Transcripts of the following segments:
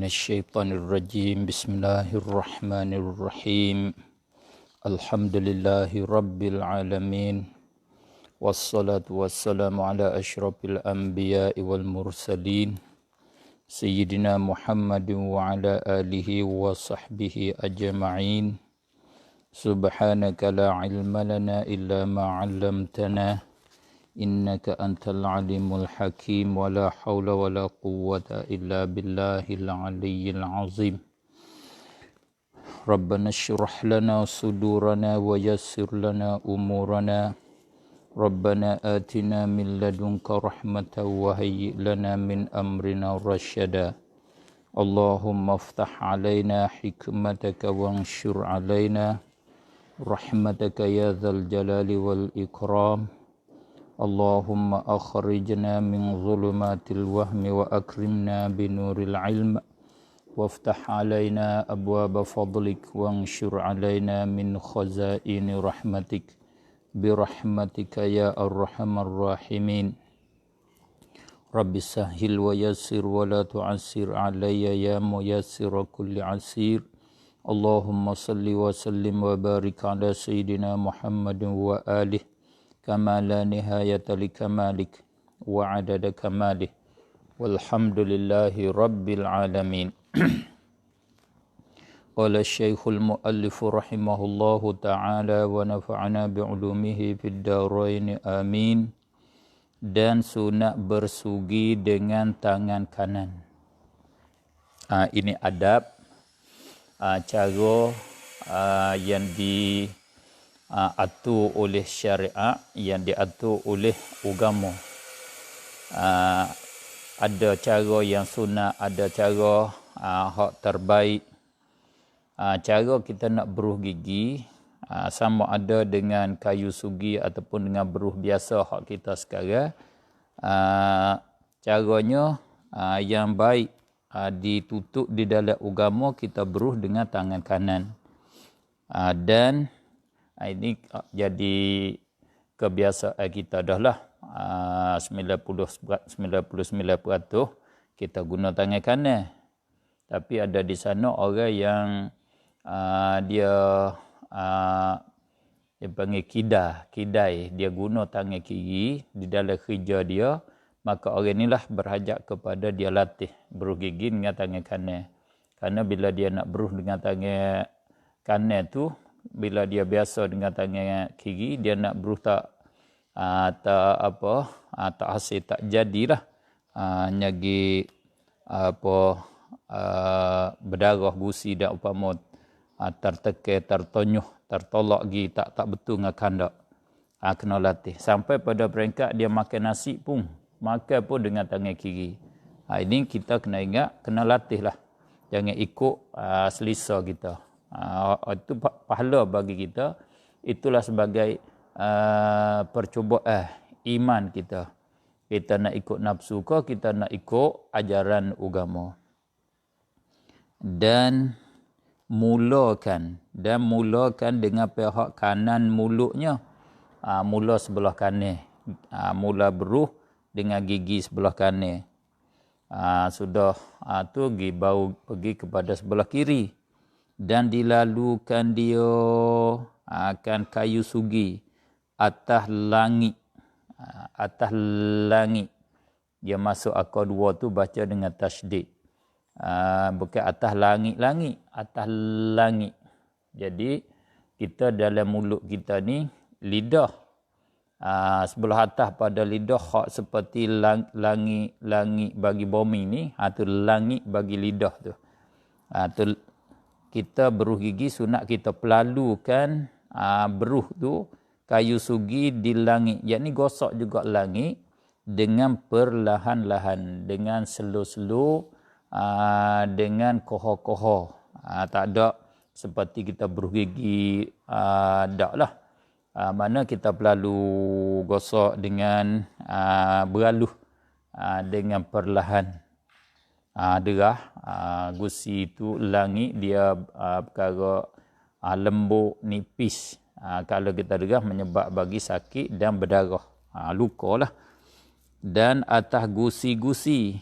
من الشيطان الرجيم بسم الله الرحمن الرحيم الحمد لله رب العالمين والصلاة والسلام على أشرف الأنبياء والمرسلين سيدنا محمد وعلى آله وصحبه أجمعين سبحانك لا علم لنا إلا ما علمتنا إنك أنت العليم الحكيم ولا حول ولا قوة إلا بالله العلي العظيم ربنا اشرح لنا صدورنا ويسر لنا أمورنا ربنا آتنا من لدنك رحمة وهيئ لنا من أمرنا رشدا اللهم افتح علينا حكمتك وانشر علينا رحمتك يا ذا الجلال والإكرام اللهم أخرجنا من ظلمات الوهم وأكرمنا بنور العلم وافتح علينا أبواب فضلك وانشر علينا من خزائن رحمتك برحمتك يا أرحم الراحمين رب سهل ويسر ولا تعسر علي يا ميسر كل عسير اللهم صل وسلم وبارك على سيدنا محمد وآله كما لا نهاية لكمالك وعدد كماله والحمد لله رب العالمين قال الشيخ المؤلف رحمه الله تعالى ونفعنا بعلومه في الدارين آمين dan sunat bersugi dengan tangan kanan. Ini adab cara yang diatur oleh syariat, yang diatur oleh agama. Ada cara yang sunat, ada cara hak terbaik. Cara kita nak beruh gigi sama ada dengan kayu sugi ataupun dengan beruh biasa hak kita sekarang. Caranya yang baik ditutup di dalam agama, kita beruh dengan tangan kanan. Dan ini jadi kebiasaan kita dah lah. 99% kita guna tangan kanan. Tapi ada di sana orang yang dia panggil kidai, dia guna tangan kiri di dalam kerja dia, maka orang inilah berhajat kepada dia latih beruh gigi dengan tangan kanan. Karena bila dia nak beruh dengan tangan kanan tu, bila dia biasa dengan tangan kiri, dia nak beruh tak hasil, tak jadilah. Nyagi berdarah gusi dan upama tertekan, tertonyuh, tertolak gi tak betul dengan kandak. Kena latih sampai pada peringkat dia makan nasi pun makan pun dengan tangan kiri. Ini kita kena ingat, kena latih lah, jangan ikut selesa kita. Itu pahala bagi kita. Itulah sebagai percubaan iman kita. Kita nak ikut nafsu ke, kita nak ikut ajaran agama. Dan mulakan dengan pihak kanan mulutnya. Mula sebelah kanan. Mula beruh dengan gigi sebelah kanan. Sudah tu baru pergi kepada sebelah kiri. Dan dilalukan dia akan kayu sugi atas langit. Dia masuk akal dua tu baca dengan tasydid. Bukan atas langit. Atas langit. Jadi kita dalam mulut kita ni lidah. Sebelah atas pada lidah hak seperti langit bagi bumi ni. Tu langit bagi lidah tu. Tu kita beruh gigi sunat kita pelalukan beruh tu kayu sugi di langit. Yakni gosok juga langit dengan perlahan-lahan, dengan slow-slow, dengan koho-koho. Tak ada seperti kita beruh gigi tak lah. Mana kita pelalu gosok dengan beraluh, dengan perlahan. Derah gusi itu langit dia perkara lembut nipis. Kalau kita derah menyebab bagi sakit dan berdarah, luka lah. Dan atas gusi-gusi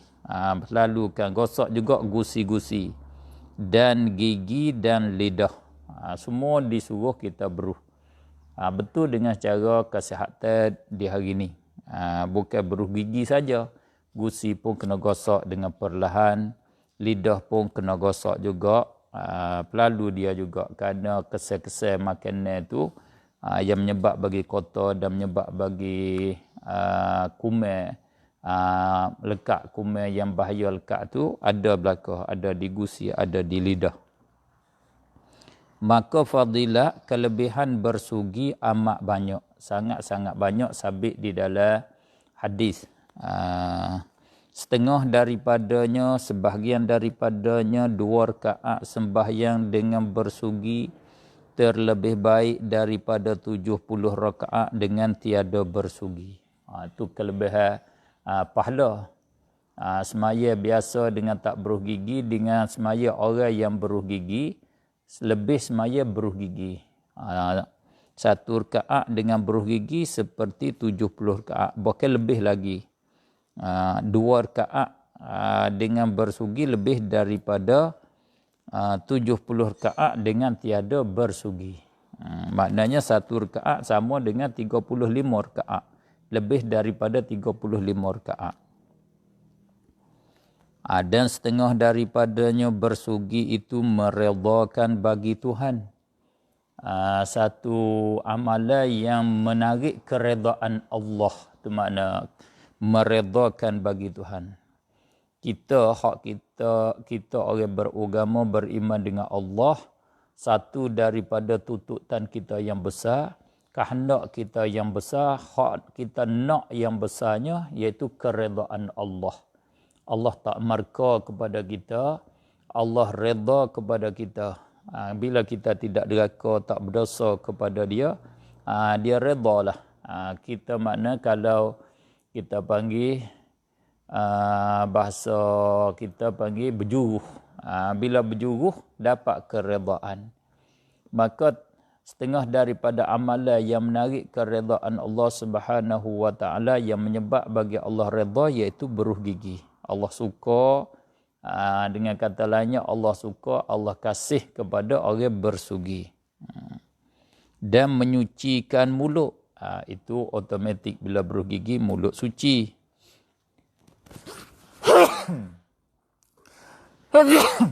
Lalukan gosok juga gusi-gusi dan gigi dan lidah. Semua disuruh kita beruh. Betul dengan cara kesihatan di hari ini. Bukan beruh gigi saja. Gusi pun kena gosok dengan perlahan. Lidah pun kena gosok juga. Lalu dia juga kerana kesel-kesel makanan tu yang menyebab bagi kotor dan menyebab bagi kuman, lekat kuman yang bahaya lekat tu ada belakang, ada di gusi, ada di lidah. Maka fadilah kelebihan bersugi amat banyak, sangat-sangat banyak sabit di dalam hadis. Setengah daripadanya, sebahagian daripadanya 2 rakaat sembahyang dengan bersugi terlebih baik daripada 70 rakaat dengan tiada bersugi. Itu kelebihan pahala. Semaya biasa dengan tak beruh gigi, dengan semaya orang yang beruh gigi, lebih semaya beruh gigi. 1 rakaat dengan beruh gigi seperti 70 rakaat, bahkan lebih lagi. 2 rakaat dengan bersugi lebih daripada 70 rakaat dengan tiada bersugi. Maknanya 1 rakaat sama dengan 35 rakaat. Lebih daripada 35 rakaat. Dan setengah daripadanya bersugi itu meredakan bagi Tuhan. Satu amalan yang menarik keredaan Allah. Itu makna meredakan bagi Tuhan. Kita orang beragama, beriman dengan Allah, satu daripada tuntutan kita yang besar, kehendak kita yang besar, hak kita nak yang besarnya, iaitu keredaan Allah. Allah tak murka kepada kita, Allah reda kepada kita. Bila kita tidak deraka, tak berdosa kepada dia, dia redalah. Kita makna kalau kita panggil, bahasa kita panggil berjuruh. Bila berjuruh, dapat keredaan. Maka setengah daripada amalan yang menarik keredaan Allah Subhanahu wa taala yang menyebab bagi Allah reda, iaitu beruh gigi. Allah suka, dengan kata lainnya Allah suka, Allah kasih kepada orang bersugi. Dan menyucikan mulut. Itu automatik bila beruh gigi, mulut suci. Alhamdulillah.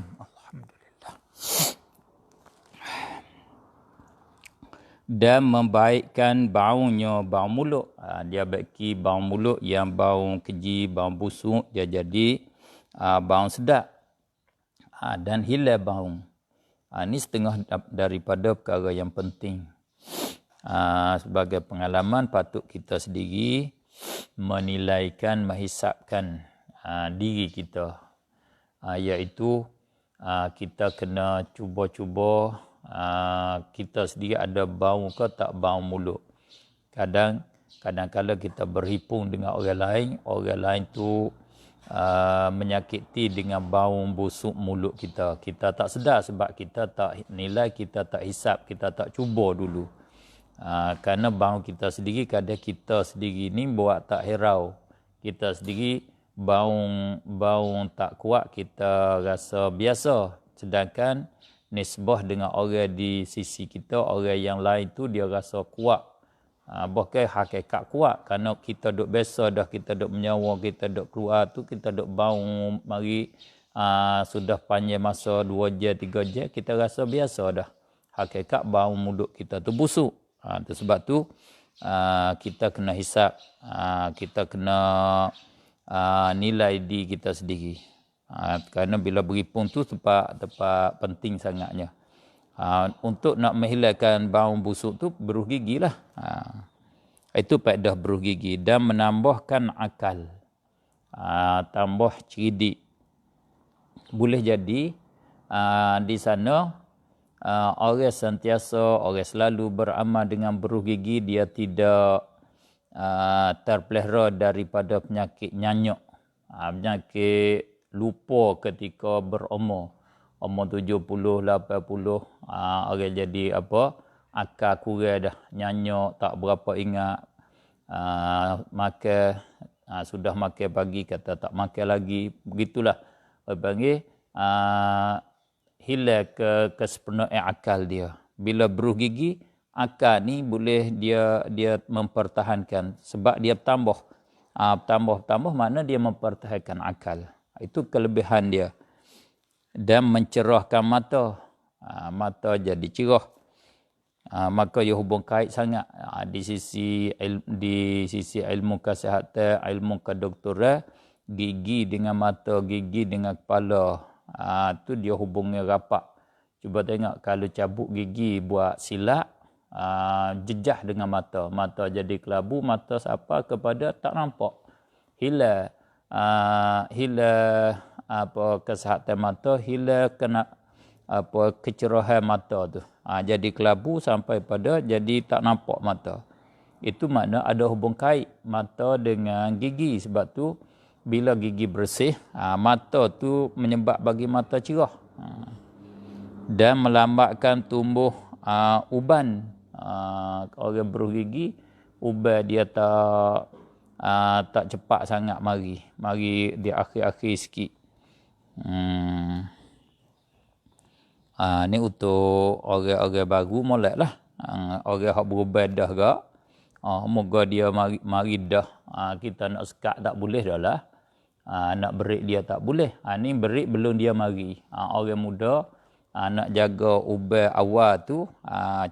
Dan membaikkan baunya, bau mulut. Dia baiki bau mulut yang bau keji, bau busuk, dia jadi bau sedap. Dan hilang bau. Ini setengah daripada perkara yang penting. Sebagai pengalaman, patut kita sendiri menilaikan, menghisapkan diri kita. Iaitu kita kena cuba-cuba kita sendiri ada bau ke tak bau mulut. Kadang-kadang kita berhipung dengan orang lain tu menyakiti dengan bau busuk mulut kita. Kita tak sedar sebab kita tak nilai, kita tak hisap, kita tak cuba dulu. Kerana bau kita sendiri, kadang kita sendiri ni buat tak herau. Kita sendiri bau tak kuat, kita rasa biasa. Sedangkan nisbah dengan orang di sisi kita, orang yang lain tu dia rasa kuat. Bahkan hakikat kuat. Kerana kita duk biasa dah, kita duk menyawa, kita duk keluar tu, kita duk bau mari sudah panjang masa 2 jam, 3 jam, kita rasa biasa dah. Hakikat bau mulut kita tu busuk. Sebab tu kita kena hisap, kita kena nilai diri kita sendiri. Kerana bila berhipung tu tempat penting sangatnya. Untuk nak menghilangkan bau busuk tu, beruh gigi lah. Itu faedah beruh gigi. Dan menambahkan akal, tambah cerdik. Boleh jadi di sana orang sentiasa, orang selalu beramal dengan beruh gigi, dia tidak terpelihara daripada penyakit nyanyuk, penyakit lupa ketika berumur. Umur 70, 80, orang jadi akal kurang dah, nyanyuk, tak berapa ingat, makan sudah makan pagi kata tak makan lagi, begitulah panggil hilang kesepenuhan akal dia. Bila beruh gigi, akal ni boleh dia mempertahankan sebab dia tambah mana dia mempertahankan akal. Itu kelebihan dia. Dan mencerahkan mata. Mata jadi cerah. Maka ia hubung kait sangat di sisi ilmu kesihatan, ilmu kedoktoran, gigi dengan mata, gigi dengan kepala. Tu dia hubungnya rapat. Cuba tengok kalau cabut gigi buat silap, jejah dengan mata. Mata jadi kelabu, mata siapa kepada tak nampak. Hilang kesihatan mata, hilang kena kecerahan mata tu. Jadi kelabu sampai pada jadi tak nampak mata. Itu makna ada hubung kait mata dengan gigi. Sebab tu bila gigi bersih, mata tu menyebab bagi mata cerah. Dan melambatkan tumbuh uban. Orang beruh gigi, uban dia tak cepat sangat mari di akhir-akhir sikit. Ni untuk orang-orang baru molek lah. Orang yang berubat dah gak. Moga dia mari dah. Kita nak sekat tak boleh dah lah. Nak berik dia tak boleh. Ni berik belum dia mari. Orang muda nak jaga ubat awal tu,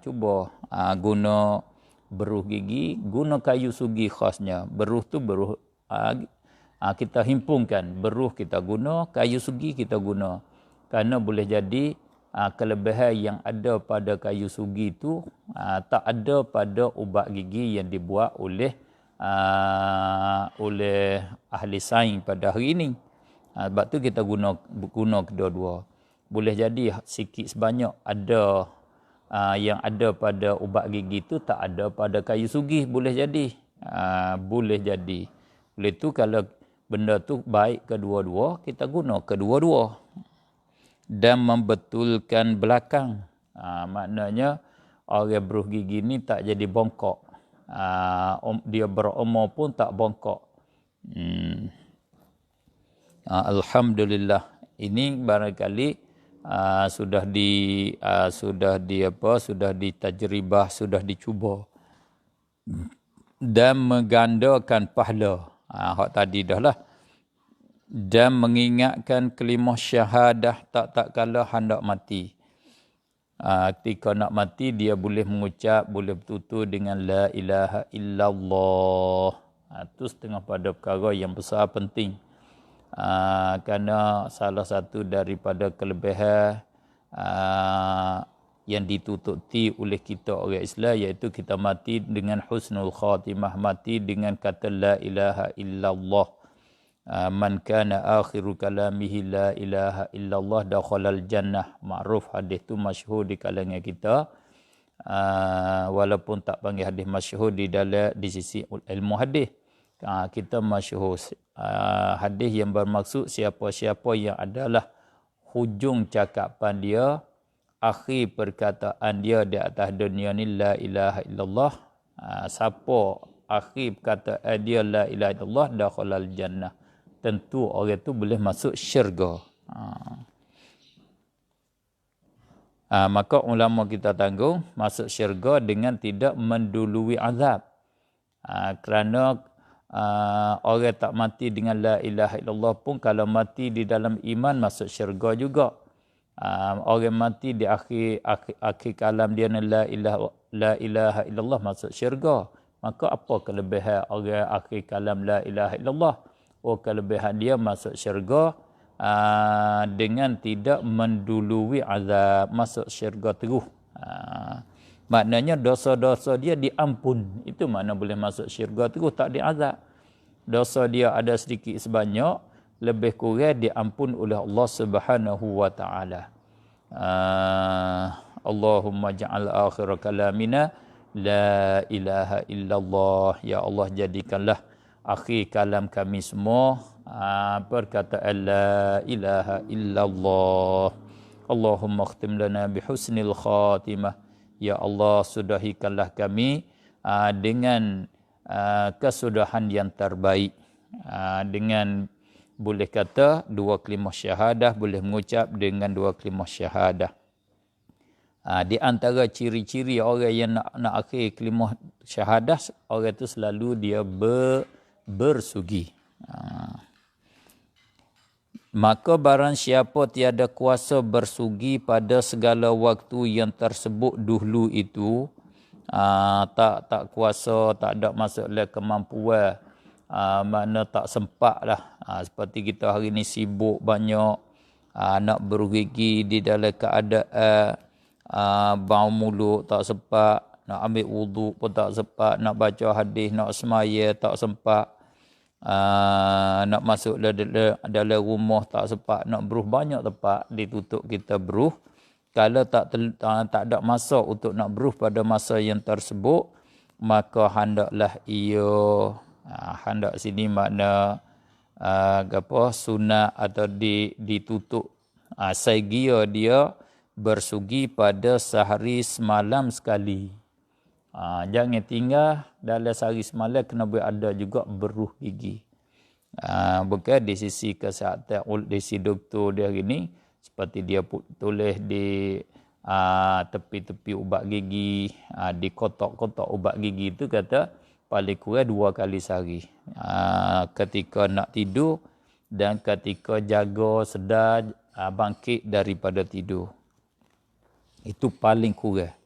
cuba guna beruh gigi, guna kayu sugi khasnya. Beruh tu beruh kita himpunkan. Beruh kita guna, kayu sugi kita guna. Kerana boleh jadi kelebihan yang ada pada kayu sugi itu tak ada pada ubat gigi yang dibuat oleh ahli sains pada hari ini. Sebab tu kita guna kedua-dua. Boleh jadi sikit sebanyak ada yang ada pada ubat gigi itu tak ada pada kayu sugi. Boleh jadi. Boleh tu kalau benda tu baik kedua-dua, kita guna kedua-dua. Dan membetulkan belakang. Maknanya orang beruh gigi ni tak jadi bongkok. Dia berumur pun tak bongkok. Alhamdulillah. Ini barangkali sudah ditajribah, sudah dicuba. Dan menggandakan pahala. Hak tadi dah lah. Dan mengingatkan kalimah syahadah tak kala hendak mati. Ketika nak mati dia boleh mengucap, boleh bertutur dengan la ilaha illallah. Itu setengah pada perkara yang besar penting. Kerana salah satu daripada kelebihan yang ditututi oleh kita orang Islam, iaitu kita mati dengan husnul khatimah, mati dengan kata la ilaha illallah. Man kana akhiru kalamihi la ilaha illallah dakhalal jannah. Ma'ruf, hadis tu masyhur di kalangan kita. Walaupun tak panggil hadis masyhur di sisi ilmu hadis. Kita masyhur hadis yang bermaksud siapa-siapa yang adalah hujung cakapan dia, akhir perkataan dia di atas dunia ni la ilaha illallah. Siapa akhir perkataan dia la ilaha illallah dakhalal jannah. Tentu orang tu boleh masuk syurga. Maka ulama kita tanggung masuk syurga dengan tidak mendului azab. Kerana orang tak mati dengan la ilaha illallah pun kalau mati di dalam iman masuk syurga juga. Orang mati di akhir kalam dia la ilaha illallah masuk syurga. Maka apa kelebihan orang akhir kalam la ilaha illallah? Kelebihan dia masuk syurga dengan tidak mendului azab, masuk syurga terus. Maknanya dosa-dosa dia diampun. Itu makna boleh masuk syurga terus, tak diazab. Dosa dia ada sedikit sebanyak, lebih kurang diampun oleh Allah Subhanahu wa taala. Allahumma ja'al akhir kalamina la ilaha illallah. Ya Allah, jadikanlah akhir kalam kami semua perkataan la ilaha illallah. Allahumma khtim lana bihusnil khatimah. Ya Allah, sudahikanlah kami dengan kesudahan yang terbaik. dengan boleh kata dua kalimah syahadah, boleh mengucap dengan dua kalimah syahadah. Di antara ciri-ciri orang yang nak akhir kalimah syahadah, orang itu selalu dia bersugi. Maka barang siapa tiada kuasa bersugi pada segala waktu yang tersebut dahulu itu, tak kuasa, tak ada masalah kemampuan, mana tak sempat lah. Seperti kita hari ni sibuk banyak, nak bergigi di dalam keadaan bau mulut tak sempat, nak ambil wuduk pun tak sempat, nak baca hadis, nak semaya tak sempat, nak masuk dalam rumah tak sempat, nak beruh banyak tempat ditutup kita beruh. Kalau tak ada masa untuk nak beruh pada masa yang tersebut, maka hendaklah ia hendak sini makna sunat atau ditutup saigia dia bersugi pada sehari semalam sekali. Jangan tinggal dalam sehari semalam, kena ada juga beruh gigi. Bukan di sisi kesihatan, di sisi doktor dia hari ni, seperti dia tulis di tepi-tepi ubat gigi, di kotak-kotak ubat gigi itu kata paling kurang 2 kali sehari. Ketika nak tidur dan ketika jaga sedar bangkit daripada tidur. Itu paling kurang.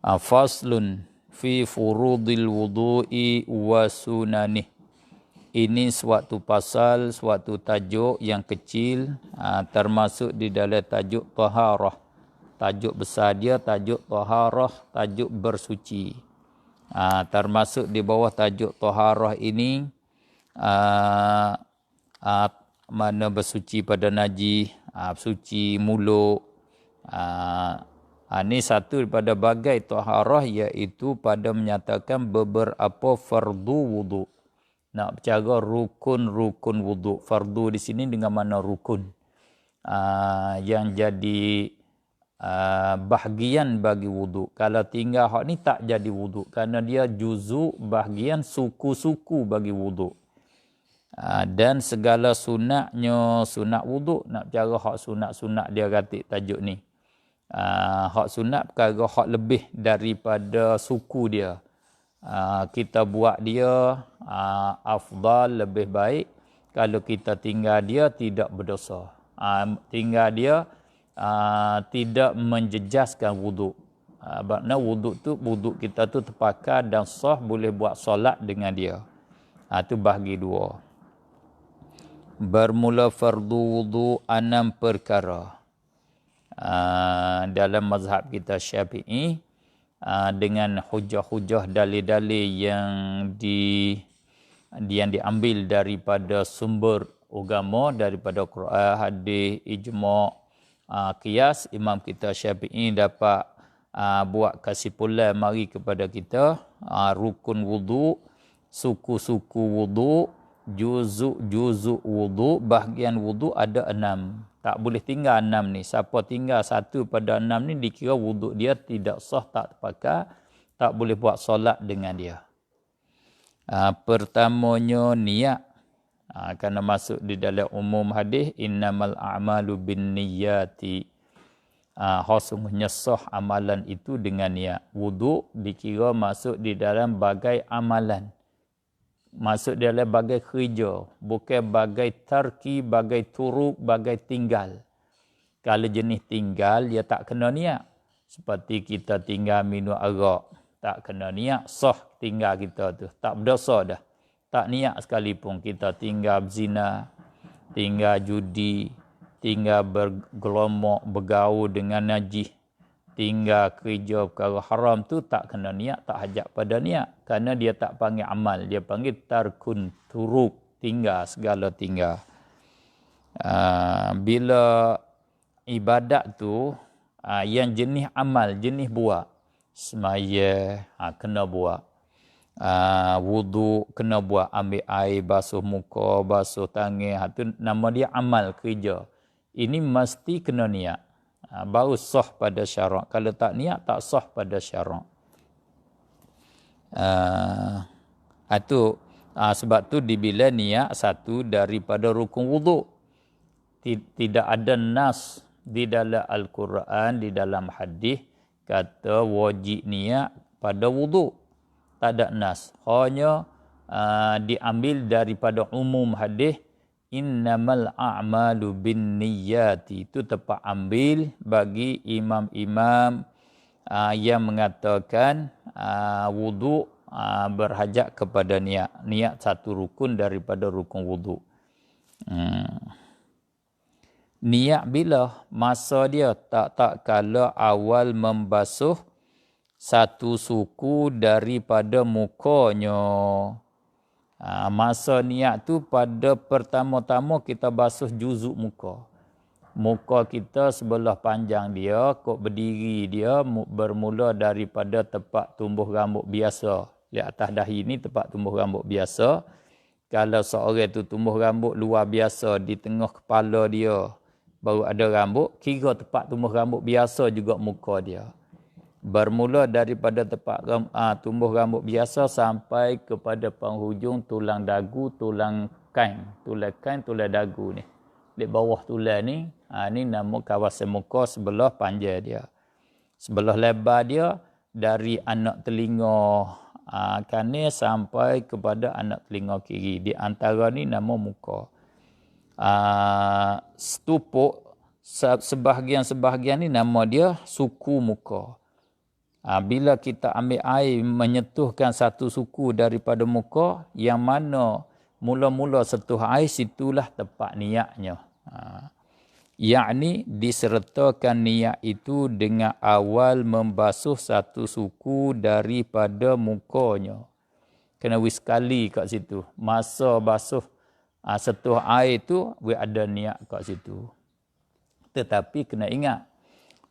Faslun fi furudil wudu'i wa sunanih. Ini suatu pasal, suatu tajuk yang kecil, termasuk di dalam tajuk taharah. Tajuk besar dia tajuk taharah, tajuk bersuci. Termasuk di bawah tajuk taharah ini mana bersuci pada najis, suci mulut. Ini satu daripada bagai taharah, iaitu pada menyatakan beberapa fardu wuduk. Nak bercara rukun-rukun wuduk. Fardu di sini dengan mana rukun. Yang jadi bahagian bagi wuduk. Kalau tinggal hak ni tak jadi wuduk, kerana dia juzuk bahagian suku-suku bagi wuduk. Dan segala sunatnya sunat wuduk. Nak bercara hak sunat-sunat dia katik tajuk ni. Hak sunat perkara hak lebih daripada suku dia. Kita buat dia afdal, lebih baik. Kalau kita tinggal dia tidak berdosa. Tinggal dia tidak menjejaskan wuduk. Makna wuduk kita tu terpakai dan sah, boleh buat solat dengan dia. Itu bahagi 2. Bermula fardu wudu 6 perkara. Dalam mazhab kita Syafi'i, dengan hujah-hujah dalil-dalil yang diambil daripada sumber agama, daripada Quran, hadis, ijma', qiyas, imam kita Syafi'i dapat buat kesimpulan mari kepada kita, rukun wudu, suku-suku wudu, juzuk wudu, bahagian wudu ada 6. Tak boleh tinggal 6 ni. Siapa tinggal 1 pada 6 ni dikira wudu dia tidak sah, tak terpakai, tak boleh buat solat dengan dia. Pertamanya niat. Kerana masuk di dalam umum hadis, innamal a'malu bin niyati. Sesungguhnya sah amalan itu dengan niat. Wudu dikira masuk di dalam bagai amalan. Masuk dalam bagai kerja, bukan bagai tarki, bagai turuk, bagai tinggal. Kalau jenis tinggal, dia tak kena niat. Seperti kita tinggal minum arak, tak kena niat, sah tinggal kita tu. Tak berdosa dah. Tak niat sekalipun kita tinggal berzina, tinggal judi, tinggal bergelomok, bergaul dengan najis, tinggal kerja perkara haram tu tak kena niat, tak hajat pada niat. Kerana dia tak panggil amal, dia panggil tarkun turuk, tinggal, segala tinggal. Bila ibadat tu, yang jenis amal, jenis buat, semaya kena buat, wudu kena buat, ambil air, basuh muka, basuh tangan, tu nama dia amal kerja. Ini mesti kena niat. Baru sah pada syarak. Kalau tak niat, tak sah pada syarak. Sebab tu dibila niat satu daripada rukun wuduk. Tidak ada nas di dalam Al-Quran, di dalam hadis kata wajib niat pada wuduk. Tak ada nas. Hanya diambil daripada umum hadis innamal a'malu bin niyyati. Itu tempat ambil bagi imam-imam yang mengatakan wuduk berhajat kepada niat. Niat satu rukun daripada rukun wuduk. Niat bila? Masa dia tak kala awal membasuh satu suku daripada mukanya. Masa niat tu pada pertama-tama kita basuh juzuk muka. Muka kita sebelah panjang dia, kok berdiri dia bermula daripada tempat tumbuh rambut biasa. Di atas dahi ni tempat tumbuh rambut biasa. Kalau seorang tu tumbuh rambut luar biasa di tengah kepala dia, baru ada rambut, kira tempat tumbuh rambut biasa juga muka dia. Bermula daripada tempat tumbuh rambut biasa sampai kepada penghujung tulang dagu, tulang kain, tulang dagu ni. Di bawah tulang ni, ni nama kawasan muka sebelah panjang dia. Sebelah lebar dia dari anak telinga kanan sampai kepada anak telinga kiri. Di antara ni nama muka. Stupuk sebahagian-sebahagian ni nama dia suku muka. Bila kita ambil air menyentuhkan satu suku daripada muka, yang mana mula-mula sentuh air, situlah tempat niatnya. Yakni disertakan niat itu dengan awal membasuh satu suku daripada mukanya. Kena sekali kat situ. Masa basuh sentuh air tu, ada niat kat situ. Tetapi kena ingat,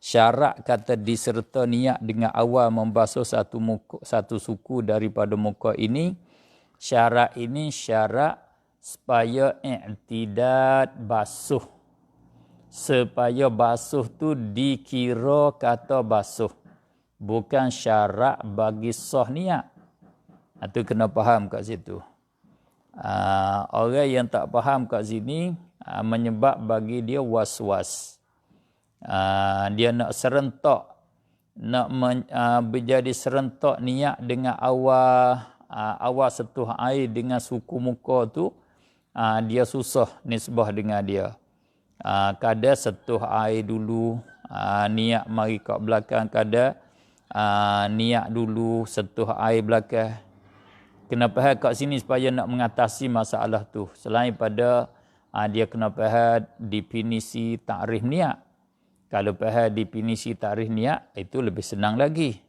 syarat kata diserta niat dengan awal membasuh satu suku daripada muka ini, syarat ini syarat supaya i'tidad basuh. Supaya basuh tu dikira kata basuh. Bukan syarat bagi sah niat. Itu kena faham kat situ. Orang yang tak faham kat sini, menyebab bagi dia was-was. Dia nak serentak, nak menjadi serentak niat dengan awal sentuh air dengan suku muka tu, dia susah nisbah dengan dia. Kadang sentuh air dulu, niat mari kat belakang, kadang niat dulu sentuh air belakang. Kena faham kat sini supaya nak mengatasi masalah tu. Selain pada dia kena faham definisi takrif niat. Kalau faham definisi takrif niat, itu lebih senang lagi.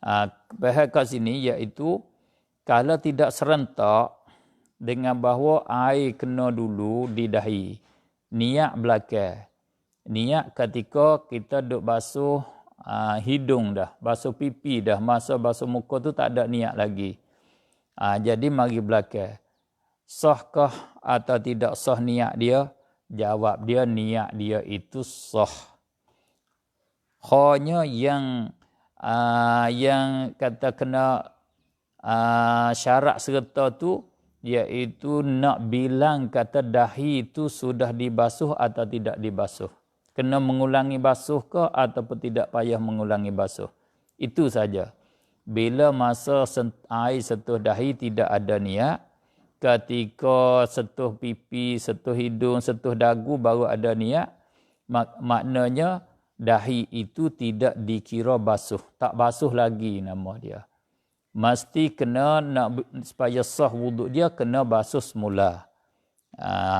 Faham kat sini iaitu, kalau tidak serentak dengan bahawa air kena dulu di dahi, niat belakang. Niat ketika kita duk basuh hidung dah, basuh pipi dah, masa basuh muka tu tak ada niat lagi. Jadi mari belakang. Sahkah atau tidak sah niat dia? Jawab dia, niat dia itu sah. Hanya yang kata kena syarat serta tu, iaitu nak bilang kata dahi itu sudah dibasuh atau tidak dibasuh. Kena mengulangi basuh ke ataupun tidak payah mengulangi basuh. Itu saja. Bila masa air sentuh dahi tidak ada niat, ketika sentuh pipi, sentuh hidung, sentuh dagu baru ada niat, maknanya dahi itu tidak dikira basuh. Tak basuh lagi nama dia. Mesti kena nak supaya sah wuduk dia, kena basuh semula.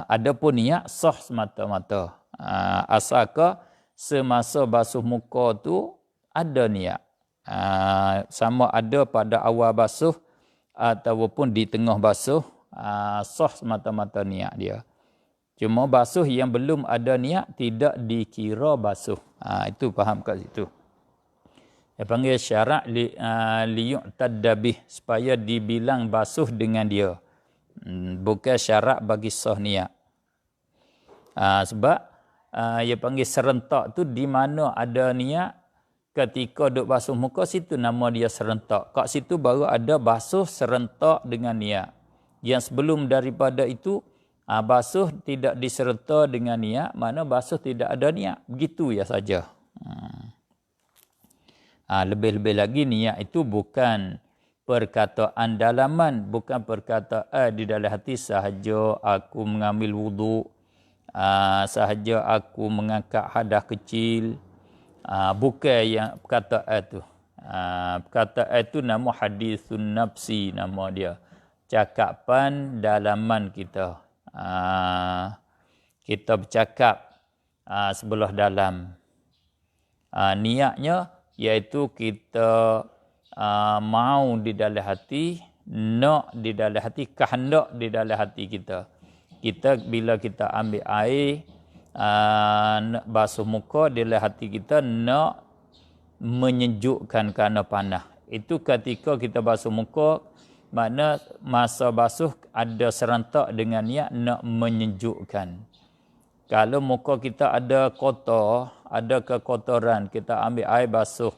Adapun niat sah semata-mata. Asalkan semasa basuh muka tu ada niat. Sama ada pada awal basuh ataupun di tengah basuh, sah semata-mata niat dia. Cuma basuh yang belum ada niat tidak dikira basuh. Itu faham kat situ. Dia panggil syarat liyu'tadda bih, supaya dibilang basuh dengan dia. Bukan syarat bagi sah niat. Sebab dia panggil serentak tu di mana ada niat, ketika duk basuh muka, situ nama dia serentak. Kat situ baru ada basuh serentak dengan niat. Yang sebelum daripada itu, basuh tidak diserta dengan niat, mana basuh tidak ada niat. Begitu ya saja. Lebih-lebih lagi niat itu bukan perkataan dalaman, bukan perkataan di dalam hati sahaja aku mengambil wuduk, sahaja aku mengangkat hadas kecil. Bukan yang perkataan itu. Perkataan itu nama hadisun nafsi, nama dia. Cakapan dalaman kita. Kita bercakap sebelah dalam. Niatnya iaitu kita mau di dalam hati, nak di dalam hati, kehendak di dalam hati kita. Bila kita ambil air, nak basuh muka, di dalam hati kita nak menyejukkan kerana panas. Itu ketika kita basuh muka, makna masa basuh ada serentak dengan niat nak menyejukkan. Kalau muka kita ada kotor, ada kekotoran, kita ambil air basuh.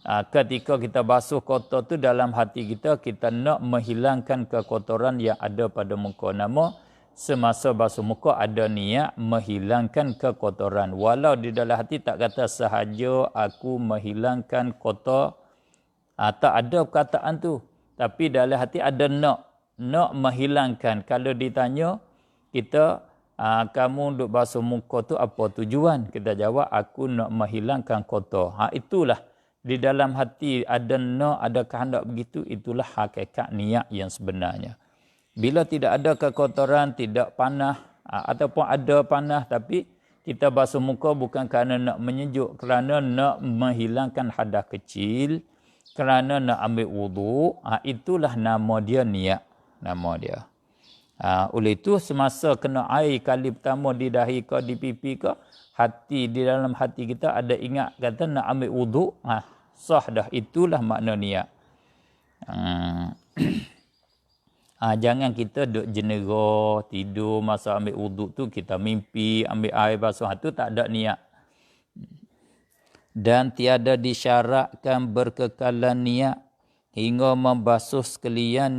Ketika kita basuh kotor tu dalam hati kita, kita nak menghilangkan kekotoran yang ada pada muka. Nama semasa basuh muka ada niat menghilangkan kekotoran. Walau di dalam hati tak kata sahaja aku menghilangkan kotor. Tak ada perkataan tu. Tapi dalam hati ada nak menghilangkan. Kalau ditanya kita, kamu duk basuh muka tu apa tujuan? Kita jawab, aku nak menghilangkan kotor. Itulah. Di dalam hati ada nak, ada kehendak begitu. Itulah hakikat niat yang sebenarnya. Bila tidak ada kekotoran, tidak panas, ataupun ada panas, tapi kita basuh muka bukan kerana nak menyejuk, kerana nak menghilangkan hadas kecil, kerana nak ambil wuduk, itulah nama dia niat, nama dia. Oleh itu, semasa kena air kali pertama di dahi ke, di pipi ke, hati, di dalam hati kita ada ingat kata nak ambil wuduk, sah dah, itulah makna niat. Jangan kita duk jenera, tidur masa ambil wuduk tu, kita mimpi ambil air basuh, tu tak ada niat. Dan tiada disyaratkan berkekalan niat hingga membasuh sekalian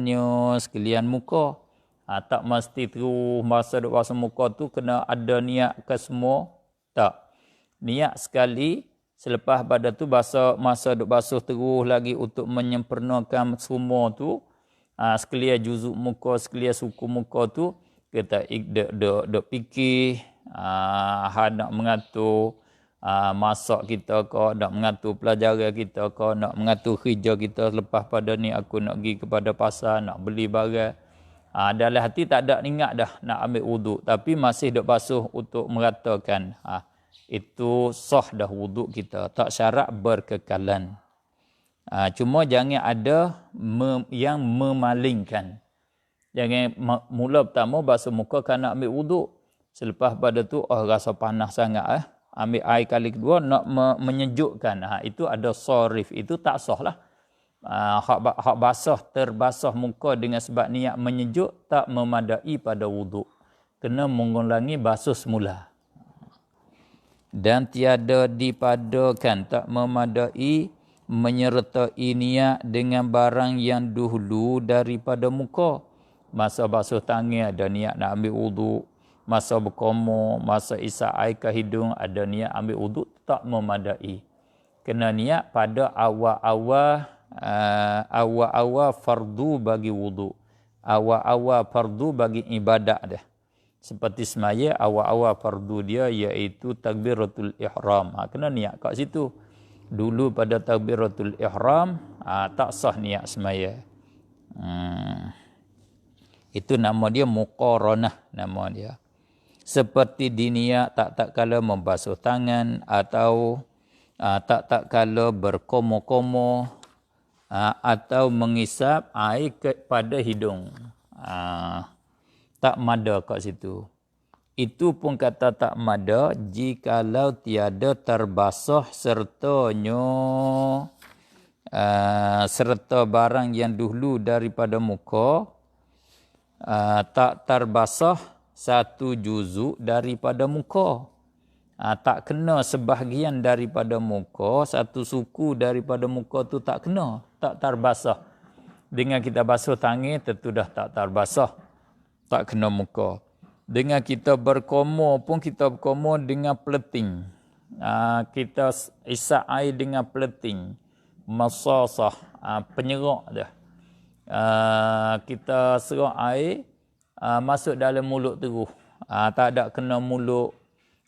muka. Tak mesti terus masa duk basuh muka tu kena ada niat ke semua. Tak. Niat sekali, selepas pada tu masa duk basuh terus lagi untuk menyempurnakan semua tu, sekalian juzuk muka, sekalian suku muka tu, kita duk fikir, nak mengatur masak kita ke, nak mengatur pelajaran kita ke, nak mengatur kerja kita lepas pada ni aku nak pergi kepada pasar, nak beli barang. Dalam hati tak ada ingat dah nak ambil wuduk, tapi masih duk basuh untuk meratakan. Itu sah dah wuduk kita, tak syarat berkekalan. Cuma jangan ada yang memalingkan. Jangan mula pertama basuh muka kerana ambil wuduk. Selepas pada tu, rasa panas sangat. Ambil air kali kedua nak menyejukkan. Itu ada sarif. Itu tak sah lah. Hak basah, terbasah muka dengan sebab niat menyejuk, tak memadai pada wuduk. Kena mengulangi basuh semula. Dan tiada dipadakan, tak memadai menyertai niat dengan barang yang dahulu daripada muka. Masa basuh tangan ada niat nak ambil wuduk. Masa berkomor, masa isap air ke hidung ada niat ambil wuduk, tak memadai. Kena niat pada awal-awal fardu bagi wuduk. Awal-awal fardu bagi ibadat dah. Seperti semaya, awal-awal fardu dia iaitu takbiratul ihram. Kena niat kat situ. Dulu pada takbiratul ihram, tak sah niat semaya. Itu nama dia muqaranah, nama dia. Seperti diniat tak kala membasuh tangan, atau tak kala berkomo-komo, atau mengisap air pada hidung. Tak mada kat situ. Itu pun kata tak mada jikalau tiada terbasah sertanya serta barang yang dahulu daripada muka, tak terbasah satu juzuk daripada muka. Tak kena sebahagian daripada muka, satu suku daripada muka tu tak kena, tak terbasah. Dengan kita basuh tangan tentu dah tak terbasah, tak kena muka. Dengan kita berkomor pun kita berkomor dengan peleting. Kita isap air dengan peleting. Masasah, penyerak dah. Kita serap air masuk dalam mulut terus. Tak ada kena mulut.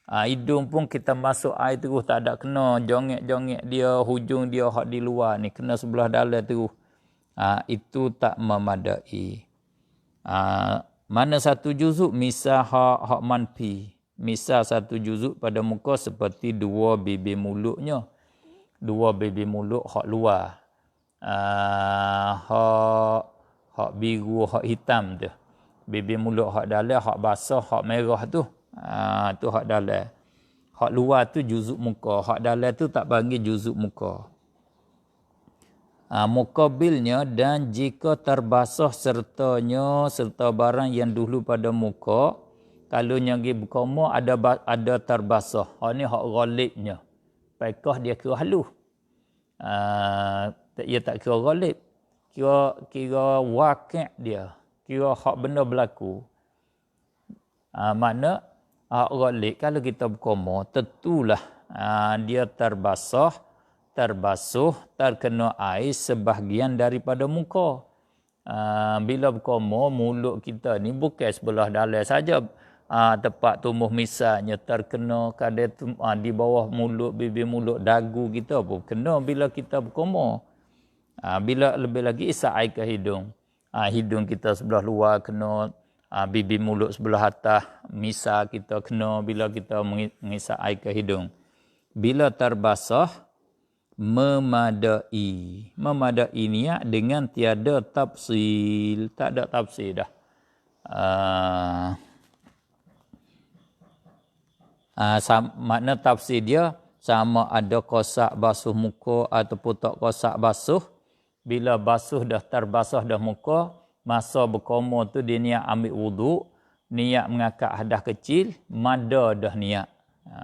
Hidung pun kita masuk air terus, tak ada kena jongek-jongek dia, hujung dia hak di luar ni, kena sebelah dalam terus. Itu tak memadai. Mana satu juzuk misal hak manfi. Misal satu juzuk pada muka seperti dua bibir mulutnya. Dua bibir mulut hak luar. Hak biru, hak hitam tu. Bibir mulut hak dalam, hak basah, hak merah tu. Tu hak dalam. Hak luar tu juzuk muka. Hak dalam tu tak panggil juzuk muka. Mukabilnya dan jika terbasah serta barang yang dulu pada muka, kalau yang pergi berkomor ada terbasah. Ni hak ghalibnya. Paikah dia kira halus. Ia tak kira ghalib. Kira wakil dia. Kira hak benda berlaku. Makna hak ghalib kalau kita berkomor, tentulah dia terbasuh, terkena air sebahagian daripada muka. Bila berkomor, mulut kita ni bukan sebelah dalam saja. Tempat tumbuh misalnya terkena kadang di bawah mulut, bibir mulut, dagu kita pun kena bila kita berkomor. Bila lebih lagi isap air ke hidung. Hidung kita sebelah luar kena, bibir mulut sebelah atas, misal kita kena bila kita mengisap air ke hidung. Bila terbasah, memadai. Memadai niat dengan tiada tafsil. Tak ada tafsil dah. Makna tafsir dia sama ada kosak basuh muka ataupun tak kosak basuh. Bila basuh dah terbasuh dah muka, masa berkomor tu dia niat ambil wuduk, niat mengangkat hadas kecil, mada dah niat.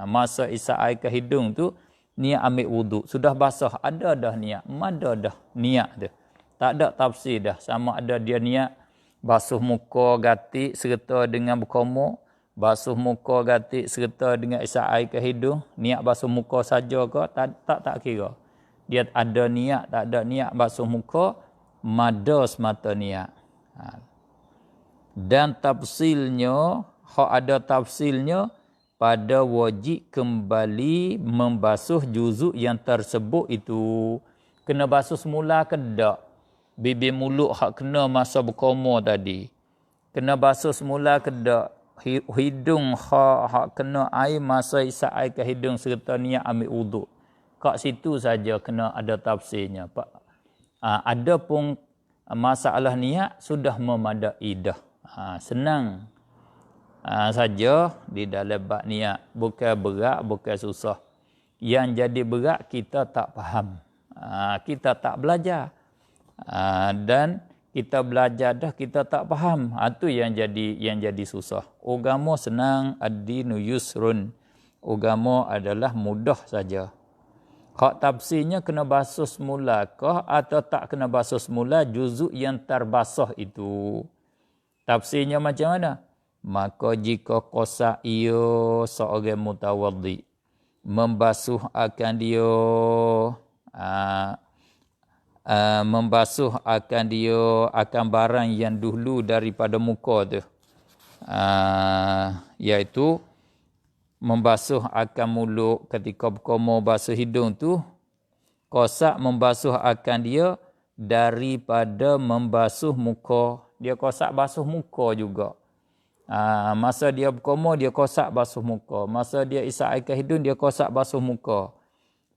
Masa isap air ke hidung tu, niat ambil wuduk. Sudah basah, ada dah niat, mada dah niat tu. Tak ada tafsir dah. Sama ada dia niat basuh muka gatik serta dengan berkomor, basuh muka gatik serta dengan isap air ke hidung, niat basuh muka saja ke, tak kira. Dia ada niat, tak ada niat basuh muka, mada semata niat. Dan tafsilnya, hak ada tafsilnya, pada wajib kembali membasuh juzuk yang tersebut itu. Kena basuh semula ke tak? Bibir mulut hak kena masa berkomor tadi. Kena basuh semula ke tak? Hidung hak kena air masa isap air ke hidung serta niat ambil wuduk. Kat situ saja kena ada tafsirnya. Ada pun masalah niat sudah memadai dah. Senang saja di dalam bab niat. Bukan berat, bukan susah. Yang jadi berat kita tak faham. Kita tak belajar. Dan kita belajar dah kita tak faham. Itu yang jadi susah. Agama senang, ad-dinu yusrun. Agama adalah mudah saja. Hak tafsirnya kena basuh semula kah atau tak kena basuh semula juzuk yang terbasuh itu. Tafsirnya macam mana? Maka jika kosak ia seorang mutawaddi, membasuh akan dia akan barang yang dulu daripada muka tu, iaitu membasuh akan mulut ketika berkomor, basuh hidung tu, kosak membasuh akan dia daripada membasuh muka. Dia kosak basuh muka juga. Masa dia berkomor, dia kosak basuh muka. Masa dia isap air ke hidung, dia kosak basuh muka.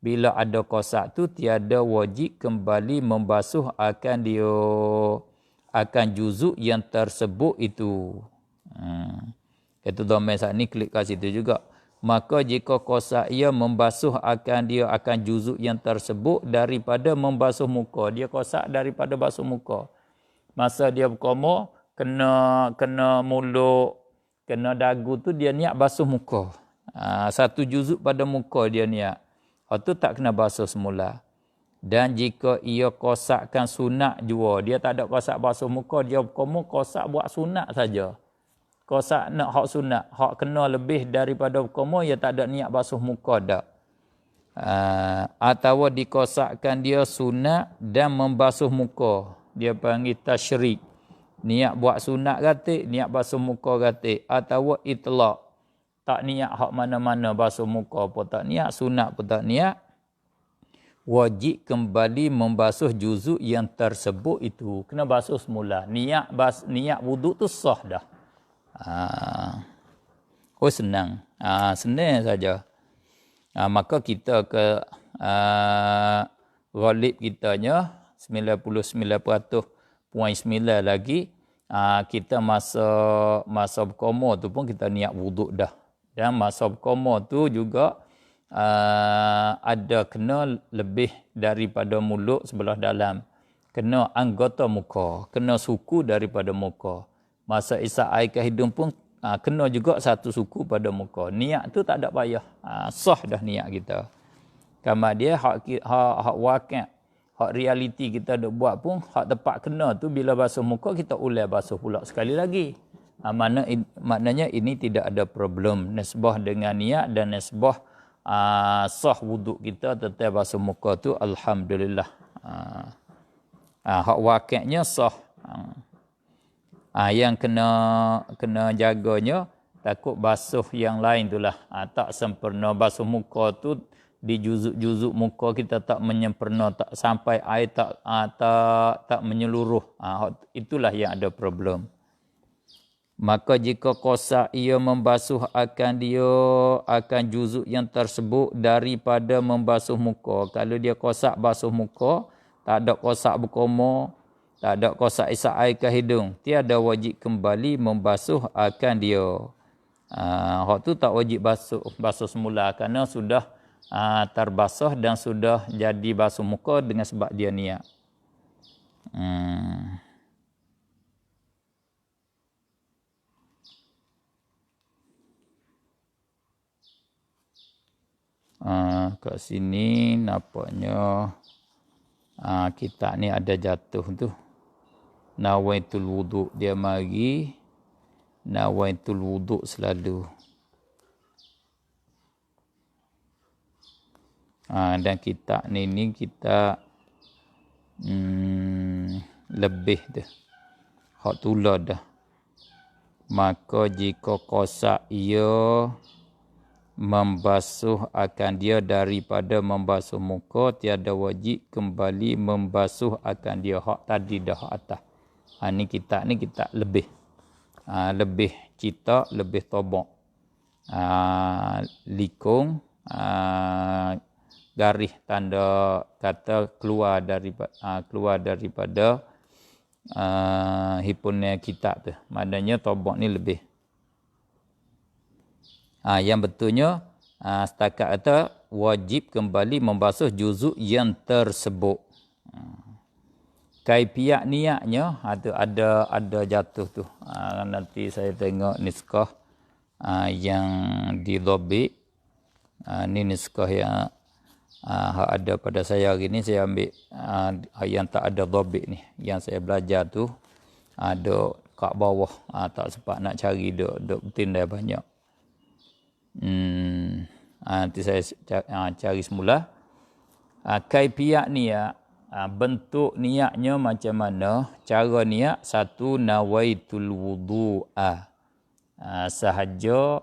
Bila ada kosak tu, tiada wajib kembali membasuh akan juzuk yang tersebut itu. Itu domain saat ni klik kat situ juga. Maka jika kosak ia membasuh akan juzuk yang tersebut daripada membasuh muka. Dia kosak daripada basuh muka. Masa dia berkomor, kena mulut, kena dagu tu dia niat basuh muka. Satu juzuk pada muka dia niat. Hak tu tak kena basuh semula. Dan jika ia kosakkan sunat jua, dia tak ada kosak basuh muka, dia kamu kosak buat sunat saja. Kosak nak hak sunat, hak kena lebih daripada kamu, ia tak ada niat basuh muka dak. Atau dikosakkan dia sunat dan membasuh muka. Dia panggil tasyrik. Niat buat sunat gatik, niat basuh muka gatik. Atau itlaq. Tak niat hak mana-mana basuh muka pun tak niat, sunat pun tak niat. Wajib kembali membasuh juzuk yang tersebut itu. Kena basuh semula. Niat wuduk tu sah dah. Senang. Senang saja. Maka kita ke ghalib kitanya 99.9 lagi, kita masa berkoma tu pun kita niat wuduk dah. Dan masa berkoma tu juga ada kena lebih daripada mulut sebelah dalam, kena anggota muka, kena suku daripada muka. Masa isap air ke hidung pun kena juga satu suku pada muka. Niat tu tak ada payah. Sah dah niat kita. Kamar dia hak wakil, hak realiti kita duk buat pun, hak tepat kena tu bila basuh muka kita ulai basuh pula sekali lagi. Maknanya ini tidak ada problem. Nisbah dengan niat dan nisbah sah wuduk kita tetap basuh muka tu alhamdulillah. Hak wakilnya sah. Yang kena jaganya takut basuh yang lain itulah. Tak sempurna basuh muka tu, di juzuk-juzuk muka kita tak menyempurna, tak sampai air tak menyeluruh. Itulah yang ada problem. Maka jika kosak ia membasuh akan juzuk yang tersebut daripada membasuh muka. Kalau dia kosak basuh muka, tak ada kosak berkoma, tak ada kosak isap air ke hidung, tiada wajib kembali membasuh akan dia. Hak tu tak wajib basuh semula kerana sudah terbasuh dan sudah jadi basuh muka dengan sebab dia niat. Kat sini nampaknya kita ni ada jatuh tu. Nawaitul wuduk, dia mari nawaitul wuduk selalu. Dan kita ni kita lebih dah. Hak tulah dah. Maka jika kosak ia membasuh akan dia daripada membasuh muka, tiada wajib kembali membasuh akan dia. Hak tadi dah hak atas. Ni kita lebih. Lebih cita, lebih tobak. Likung, garis tanda kata keluar daripada hipunnya kitab tu. Maknanya tobak ni lebih. Yang betulnya setakat kata wajib kembali membasuh juzuk yang tersebut. Kaifiat niatnya ada jatuh tu. Nanti saya tengok niskah yang didhabit. Ni niskah yang ada pada saya hari ni. Saya ambil yang tak ada dhabit ni. Yang saya belajar tu ada kat bawah. Tak sempat nak cari, duk bertindai banyak. Nanti saya cari semula. Kaifiat niat, bentuk niatnya macam mana? Cara niat, satu, nawaitul wudu'a. Sahaja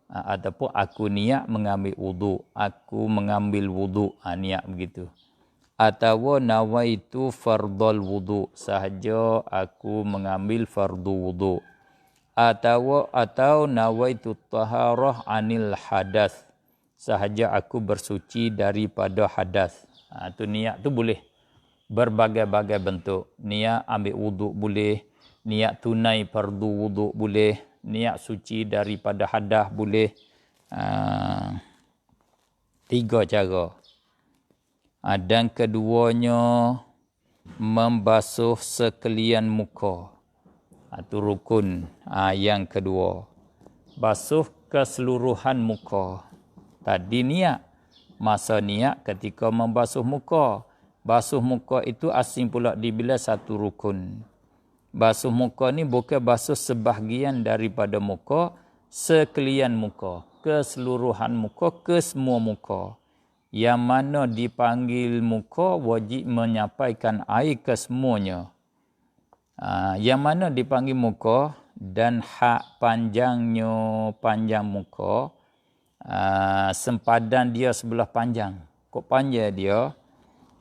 ataupun aku niat mengambil wuduk. Aku mengambil wuduk. Niat begitu. Atau nawaitu fardal wuduk. Sahaja aku mengambil fardu wuduk. Atau nawaitu taharah anil hadas. Sahaja aku bersuci daripada hadas. Tu niat tu boleh berbagai-bagai bentuk. Niat ambil wuduk boleh, niat tunai fardu wuduk boleh, niat suci daripada hadas boleh. 3 cara. Dan keduanya membasuh sekalian muka. Itu rukun yang kedua. Basuh keseluruhan muka. Tadi niat. Masa niat ketika membasuh muka. Basuh muka itu asing pula dibilang satu rukun. Basuh muka ni bukan basuh sebahagian daripada muka, sekalian muka, keseluruhan muka, ke semua muka. Yang mana dipanggil muka wajib menyampaikan air ke semuanya. Yang mana dipanggil muka dan hak panjangnya panjang muka, sempadan dia sebelah panjang. Kok panjang dia?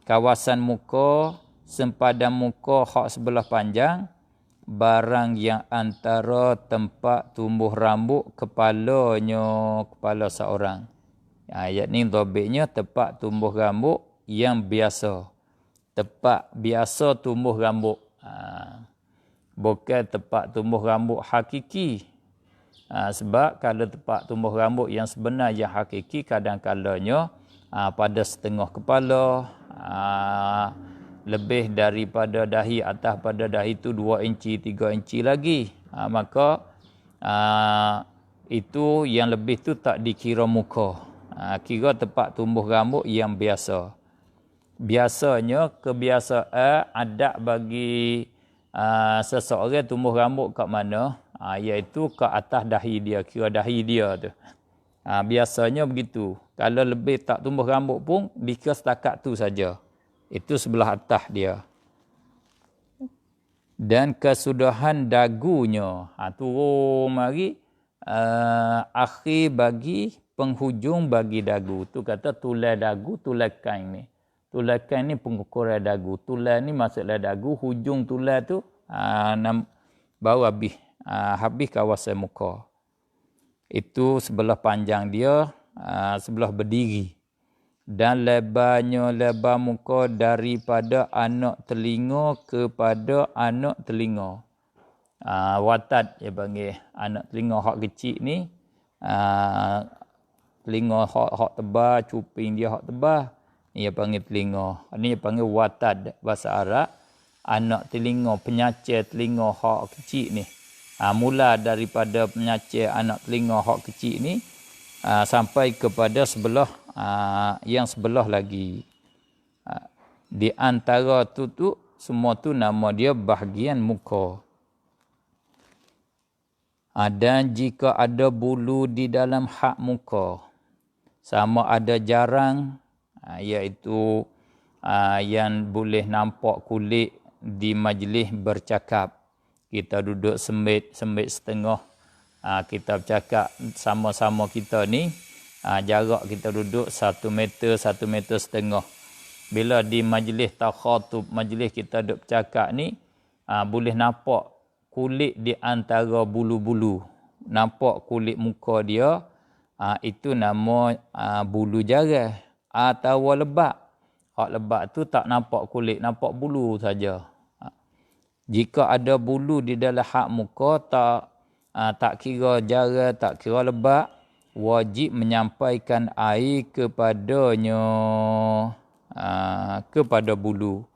Kawasan muka, sempadan muka hak sebelah panjang, barang yang antara tempat tumbuh rambut kepala seorang. Ayat ni dhabitnya tempat tumbuh rambut yang biasa. Tempat biasa tumbuh rambut. Bukan tempat tumbuh rambut hakiki. Sebab kalau tempat tumbuh rambut yang sebenar yang hakiki, kadang-kadangnya pada setengah kepala, lebih daripada dahi, atas pada dahi itu 2 inci, 3 inci lagi. Maka itu yang lebih tu tak dikira muka. Kira tempat tumbuh rambut yang biasa. Biasanya kebiasaan adat bagi seseorang tumbuh rambut kat mana? Iaitu ke atas dahi dia, kira dahi dia tu. Biasanya begitu. Kalau lebih tak tumbuh rambut pun dikira setakat tu saja. Itu sebelah atas dia. Dan kesudahan dagunya. Turun mari akhir bagi penghujung bagi dagu. Tu kata tulai dagu, tulai kain ni. Tulai kain ni pengukuran dagu. Tulai ni maksudlah dagu, hujung tulai tu baru habis kawasan muka. Itu sebelah panjang dia, sebelah berdiri. Dan lebarnya lebar muka daripada anak telinga kepada anak telinga. Watad dia panggil. Anak telinga hak kecil ni, telinga hak tebal, cuping dia hak tebal. Dia panggil telinga. Ini dia panggil watad bahasa Arab. Anak telinga, penyacir telinga hak kecil ni. Mula daripada penyacir anak telinga hak kecil ni, sampai kepada sebelah yang sebelah lagi. Di antara tu semua tu nama dia bahagian muka. Dan jika ada bulu di dalam hak muka, sama ada jarang, iaitu yang boleh nampak kulit di majlis bercakap. Kita duduk sembit setengah, kita bercakap sama-sama kita ni, jarak kita duduk 1 meter, 1 meter setengah. Bila di majlis takhatub, majlis kita duduk bercakap ni, boleh nampak kulit di antara bulu-bulu. Nampak kulit muka dia, itu nama bulu jarah atau lebat. Hak lebat tu tak nampak kulit, nampak bulu saja. Jika ada bulu di dalam hak muka, tak kira jarah, tak kira lebat, wajib menyampaikan air kepadanya, kepada bulu.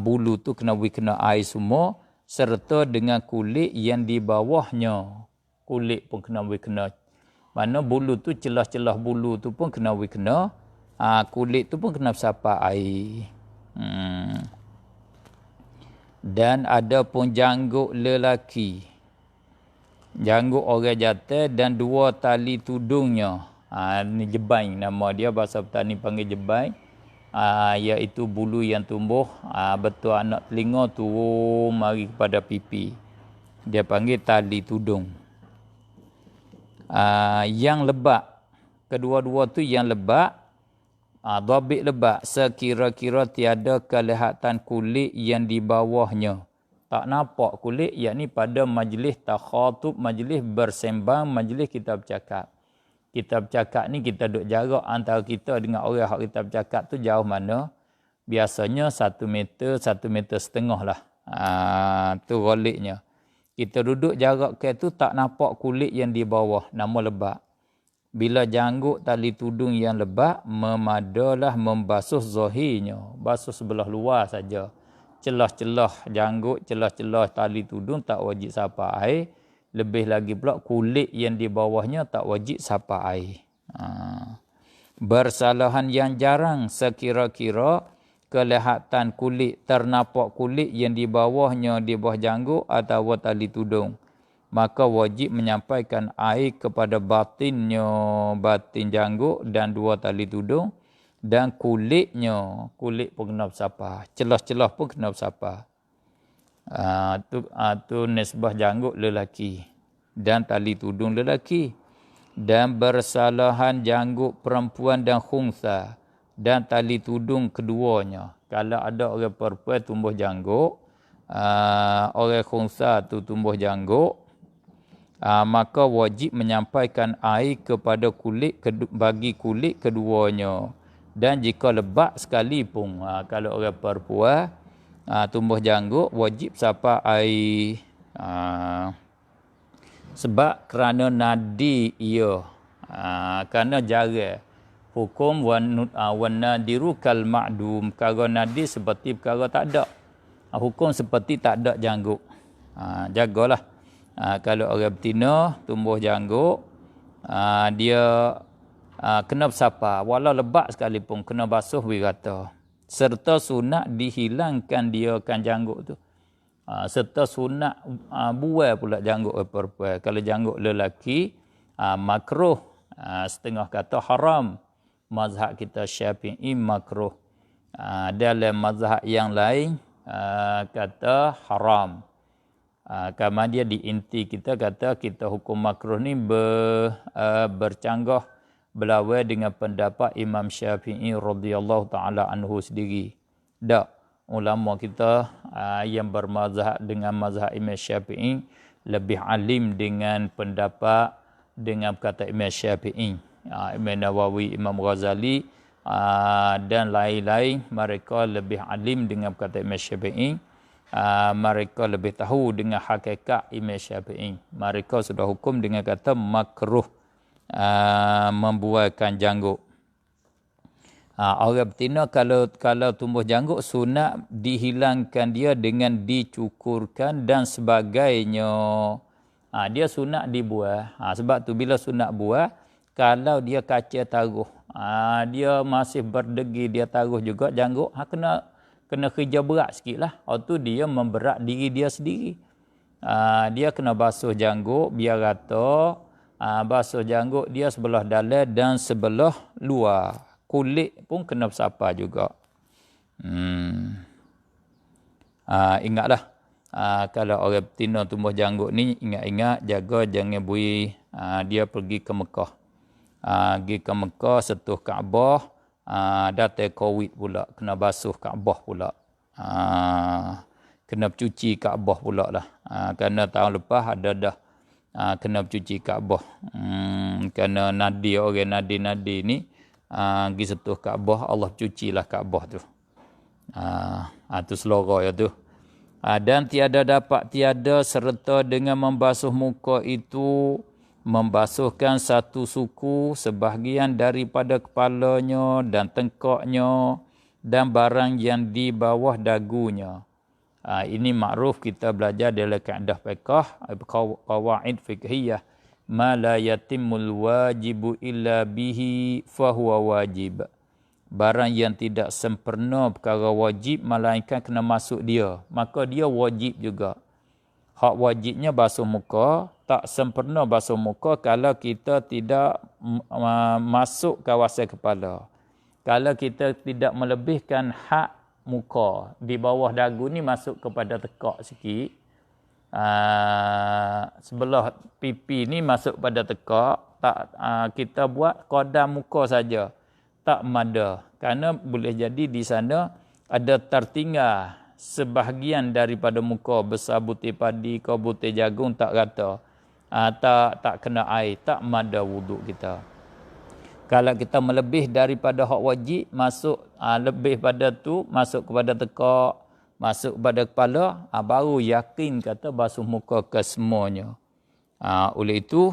Bulu tu kena air semua, serta dengan kulit yang di bawahnya. Kulit pun kena. Mana bulu tu, celah-celah bulu tu pun kena. Kulit tu pun kena bersapak air. Dan ada pun janggut lelaki, janggut orang jantan dan 2 tali tudungnya. Ni jebain nama dia, bahasa petani panggil jebain. Iaitu bulu yang tumbuh betul anak telinga turun mari kepada pipi. Dia panggil tali tudung. Yang lebat, kedua-dua tu yang lebat, dhabit lebat, sekira-kira tiada kelihatan kulit yang di bawahnya. Tak nampak kulit, yakni pada majlis takhatub, majlis bersembang, majlis kita bercakap. Kita bercakap ni, kita duduk jarak antara kita dengan orang yang kita bercakap tu jauh mana? Biasanya 1 meter, 1 meter setengah lah. Tu goliknya. Kita duduk jarak ke tu tak nampak kulit yang di bawah, nama lebat. Bila janggut tali tudung yang lebat, memadalah membasuh zahirnya. Basuh sebelah luar saja. Celah-celah janggut, celah-celah tali tudung tak wajib sapak air. Lebih lagi pula kulit yang di bawahnya tak wajib siapa air. Bersalahan yang jarang sekira-kira kelihatan kulit, ternampak kulit yang di bawahnya, di bawah janggut atau tali tudung. Maka wajib menyampaikan air kepada batin janggut dan dua tali tudung, dan kulitnya, kulit pun kena bersapa, celah-celah pun kena bersapa. Tu nisbah janggut lelaki dan tali tudung lelaki. Dan bersalahan janggut perempuan dan khunsa dan tali tudung keduanya. Kalau ada orang perempuan tumbuh janggut, orang khunsa tu tumbuh janggut, maka wajib menyampaikan air kepada bagi kulit keduanya. Dan jika lebat sekalipun, kalau orang perempuan tumbuh janggut, wajib siapa air. Sebab kerana nadi ia, kerana jarang. Hukum wanadiru kal ma'dum. Perkara nadi seperti perkara tak ada. Hukum seperti tak ada janggut. Jagalah. Kalau orang betina tumbuh janggut, dia kena bersapa. Walau lebat sekalipun, kena basuh berata. Serta sunat dihilangkan dia kan janggut tu. Serta sunat buai pula janggut perempuan. Kalau janggut lelaki, makruh. Setengah kata haram. Mazhab kita Syafi'i makruh. Dalam mazhab yang lain kata haram. Karena dia di inti kita kata kita hukum makruh ni bercanggah berlawan dengan pendapat Imam Syafi'i radhiyallahu taala anhu sendiri. Tak, ulama kita yang bermazhab dengan mazhab Imam Syafi'i lebih alim dengan pendapat dengan kata Imam Syafi'i. Imam Nawawi, Imam Ghazali dan lain-lain, mereka lebih alim dengan kata Imam Syafi'i. Mereka lebih tahu dengan hakikat Imam Syafi'i. Mereka sudah hukum dengan kata makruh membuaikan janggut. Orang betina kalau tumbuh janggut, sunat dihilangkan dia dengan dicukurkan dan sebagainya. Dia sunat dibuah. Sebab tu bila sunat buah, kalau dia kaca taruh, dia masih berdegi, dia taruh juga janggut, kena kerja berat sikit lah. Tu dia memberat diri dia sendiri. Dia kena basuh janggut biar rata. Basuh janggut dia sebelah dalam dan sebelah luar. Kulit pun kena bersapa juga. Ingatlah, kalau orang betina tumbuh janggut ni, ingat-ingat jaga jangan bui dia pergi ke Mekah. Pergi ke Mekah, sentuh Kaabah, datang Covid pula, kena basuh Kaabah pula. Kena cuci Kaabah pula lah. Kerana tahun lepas ada dah kena cuci Kaabah. Kerana orang nadi ni pergi sentuh Kaabah, Allah cucilah Kaabah tu. Tu selora ya tu. Dan tiada serta dengan membasuh muka itu membasuhkan satu suku sebahagian daripada kepalanya dan tengkoknya dan barang yang di bawah dagunya. Ini makruf kita belajar dalam kaedah fiqh, qawaid fiqhiyah. Ma la yatimul wajibu illa bihi fahuwa wajib. Barang yang tidak sempurna perkara wajib, melainkan kena masuk dia, maka dia wajib juga. Hak wajibnya basuh muka, tak sempurna basuh muka kalau kita tidak masuk kawasan kepala. Kalau kita tidak melebihkan hak muka, di bawah dagu ni masuk kepada tekak sikit. Sebelah pipi ni masuk pada tekak, tak kita buat kodam muka saja, tak mada. Kerana boleh jadi di sana ada tertinggal sebahagian daripada muka, besar butir padi ke butir jagung tak rata, tak kena air, tak mada wuduk kita. Kalau kita melebih daripada hak wajib, masuk lebih pada tu, masuk kepada tekak, masuk kepada kepala, baru yakin kata basuh muka ke semuanya. Oleh itu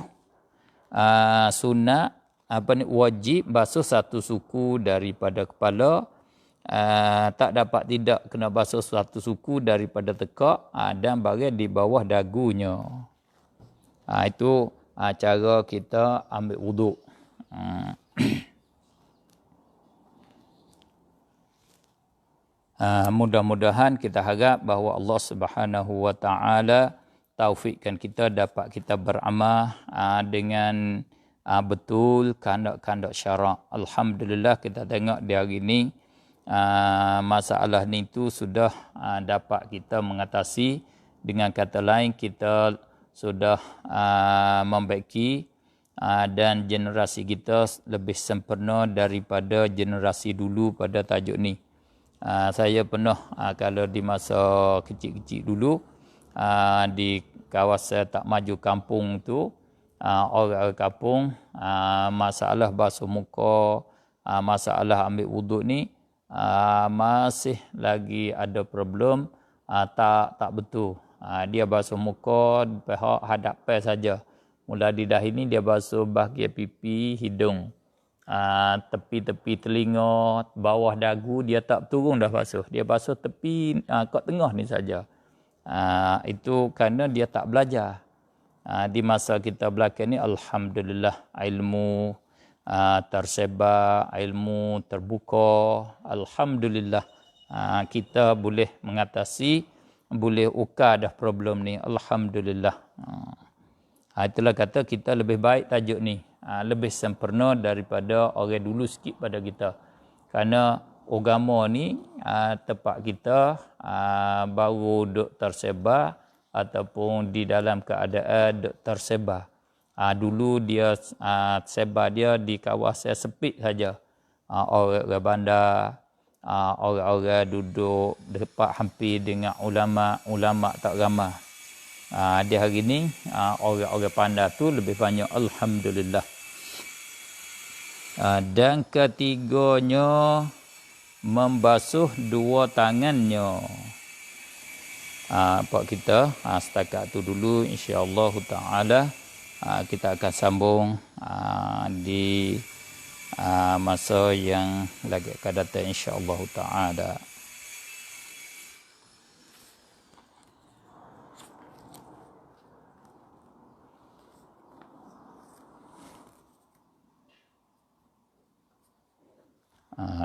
sunat wajib basuh satu suku daripada kepala. Tak dapat tidak kena basuh satu suku daripada tekak dan bagian di bawah dagunya. Itu cara kita ambil wuduk. Mudah-mudahan kita harap bahawa Allah Subhanahu wa taala taufikkan kita dapat kita beramal dengan betul kandak-kandak syarak. Alhamdulillah kita tengok di hari ini masalah ni tu sudah dapat kita mengatasi. Dengan kata lain kita sudah membaiki dan generasi kita lebih sempurna daripada generasi dulu pada tajuk ni. Saya pernah kalau di masa kecil-kecil dulu di kawasan tak maju kampung tu, orang kampung masalah basuh muka, masalah ambil wuduk ni masih lagi ada problem, tak betul. Dia basuh muka pihak hadapan saja. Mula di dahi ni dia basuh bahagian pipi, hidung, tepi-tepi telinga, bawah dagu dia tak turun dah basuh. Dia basuh tepi kat tengah ni saja. Itu kerana dia tak belajar. Di masa kita belakang ni alhamdulillah ilmu tersebar, ilmu terbuka. Alhamdulillah kita boleh mengatasi, boleh ukar dah problem ni. Alhamdulillah. Itulah kata kita lebih baik tajuk ni. Lebih sempurna daripada orang dulu sikit pada kita. Kerana agama ni tempat kita baru duk tersebar ataupun di dalam keadaan duk tersebar. Dulu dia sebar dia di kawasan sepit saja. Orang bandar, orang-orang duduk dekat hampir dengan ulama tak ramai. Di hari ni orang-orang pandai tu lebih banyak, alhamdulillah. Dan ketiganya membasuh dua tangannya. Pak kita setakat tu dulu, insya-Allah taala kita akan sambung di masa yang lagi akan datang, insya-Allah taala.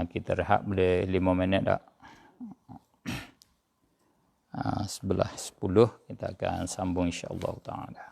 Kita rehat boleh 5 minit tak? Sebelah 10 kita akan sambung insya-Allah taala.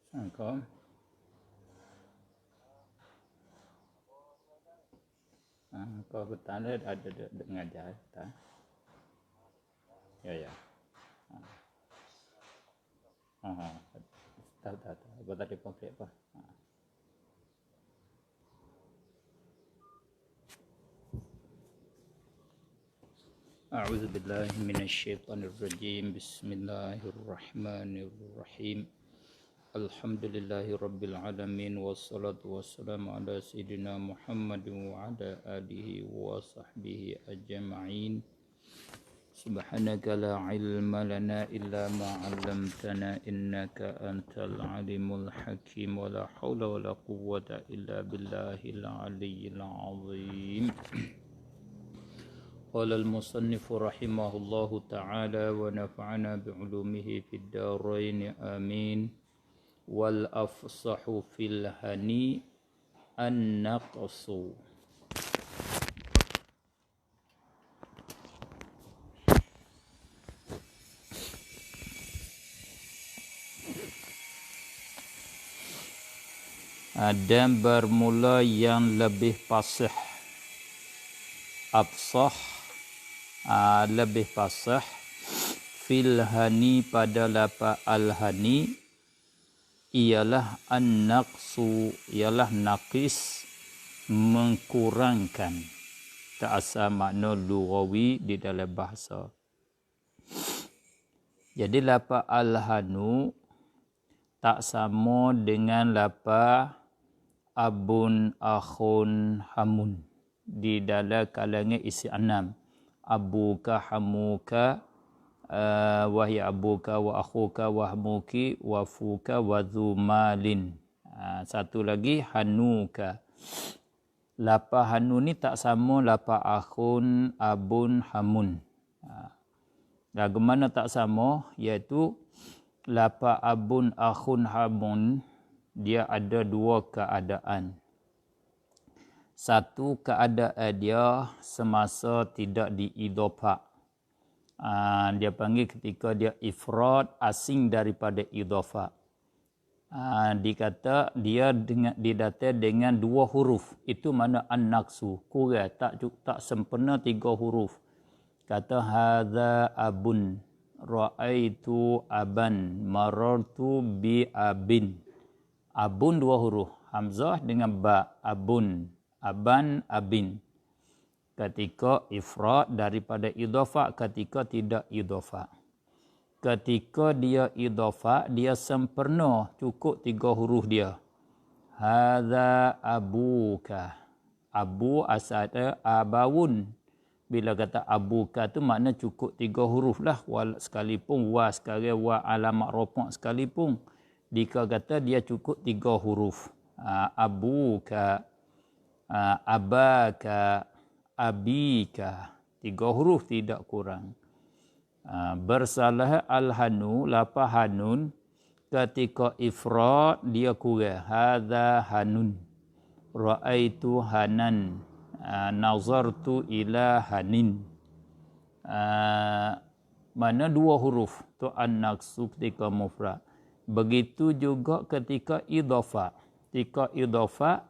Kau kau bertanda ada ngajar tak? Ya. Tahu. Apa tadi konkret apa? A'udzu billahi minasyaitonir rajim. Bismillahirrahmanirrahim. Alhamdulillahi rabbil alamin wassalatu wassalamu ala sayyidina Muhammad wa ala alihi wa sahbihi ajma'in. Subhanaka la ilma lana illa ma 'allamtana innaka antal alimul hakim wa la haula wa la quwwata illa billahil aliyyil azim. Qala al-musannif rahimahullahu ta'ala wa nafa'ana bi'ulumihi fid darain amin. Wal afsahu fil hani an-naqsu. Dan bermula yang lebih fasih. Afsah lebih fasih. Fil hani pada lafaz al-hani ialah an-naqsu, ialah naqis, mengkurangkan. Tak asal makna lughawi di dalam bahasa. Jadi lafaz al-hanu tak sama dengan lafaz abun, akhun, hamun di dalam kalangan isi anam. Abuka, hamuka, wahya abuka wa akhuka wa hamuki wa fuka wa dzumalin. Satu lagi hanuka. Lafaz hanu ni tak sama lafaz akhun, abun, hamun. Bagaimana tak sama? Iaitu lafaz abun, akhun, hamun dia ada dua keadaan. Satu keadaan dia semasa tidak diidhafah. Dia panggil ketika dia ifrad, asing daripada idhafah. Dikata dia didatar dengan dua huruf. Itu mana an-naqsu, kurang, tak sempurna tiga huruf. Kata hadza abun, ra'aitu aban, marartu bi abin. Abun dua huruf, hamzah dengan ba, abun, aban, abin. Ketika ifrad daripada idhafah, ketika tidak idhafah. Ketika dia idhafah, dia sempurna, cukup tiga huruf dia. Hadza abuka. Abu asal abawun. Bila kata abuka tu makna cukup tiga huruf lah. Sekalipun wa sekarang wa alamat rafa' sekalipun. Jika kata dia cukup tiga huruf. Abuka, abaka, abika. Tiga huruf tidak kurang. Bersalah al-hanu, lafaz hanun. Ketika ifrad dia kurang. Hadza hanun. Ra'aitu hanan. Nazartu ila hanin. Mana dua huruf. Tu an-naqsu ketika mufrad. Begitu juga ketika idhafah. Ketika idhafah,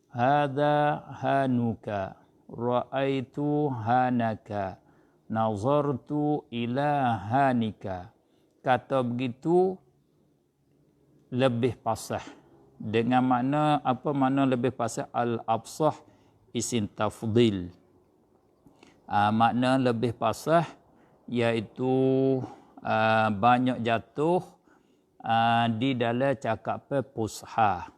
hadza hanuka, ra'aitu hanaka, nazartu ila hanika. Kata begitu lebih fasih. Dengan makna, apa makna lebih fasih? Al-afsah isim tafdil. Makna lebih fasih iaitu banyak jatuh di dalam cakapan fusha.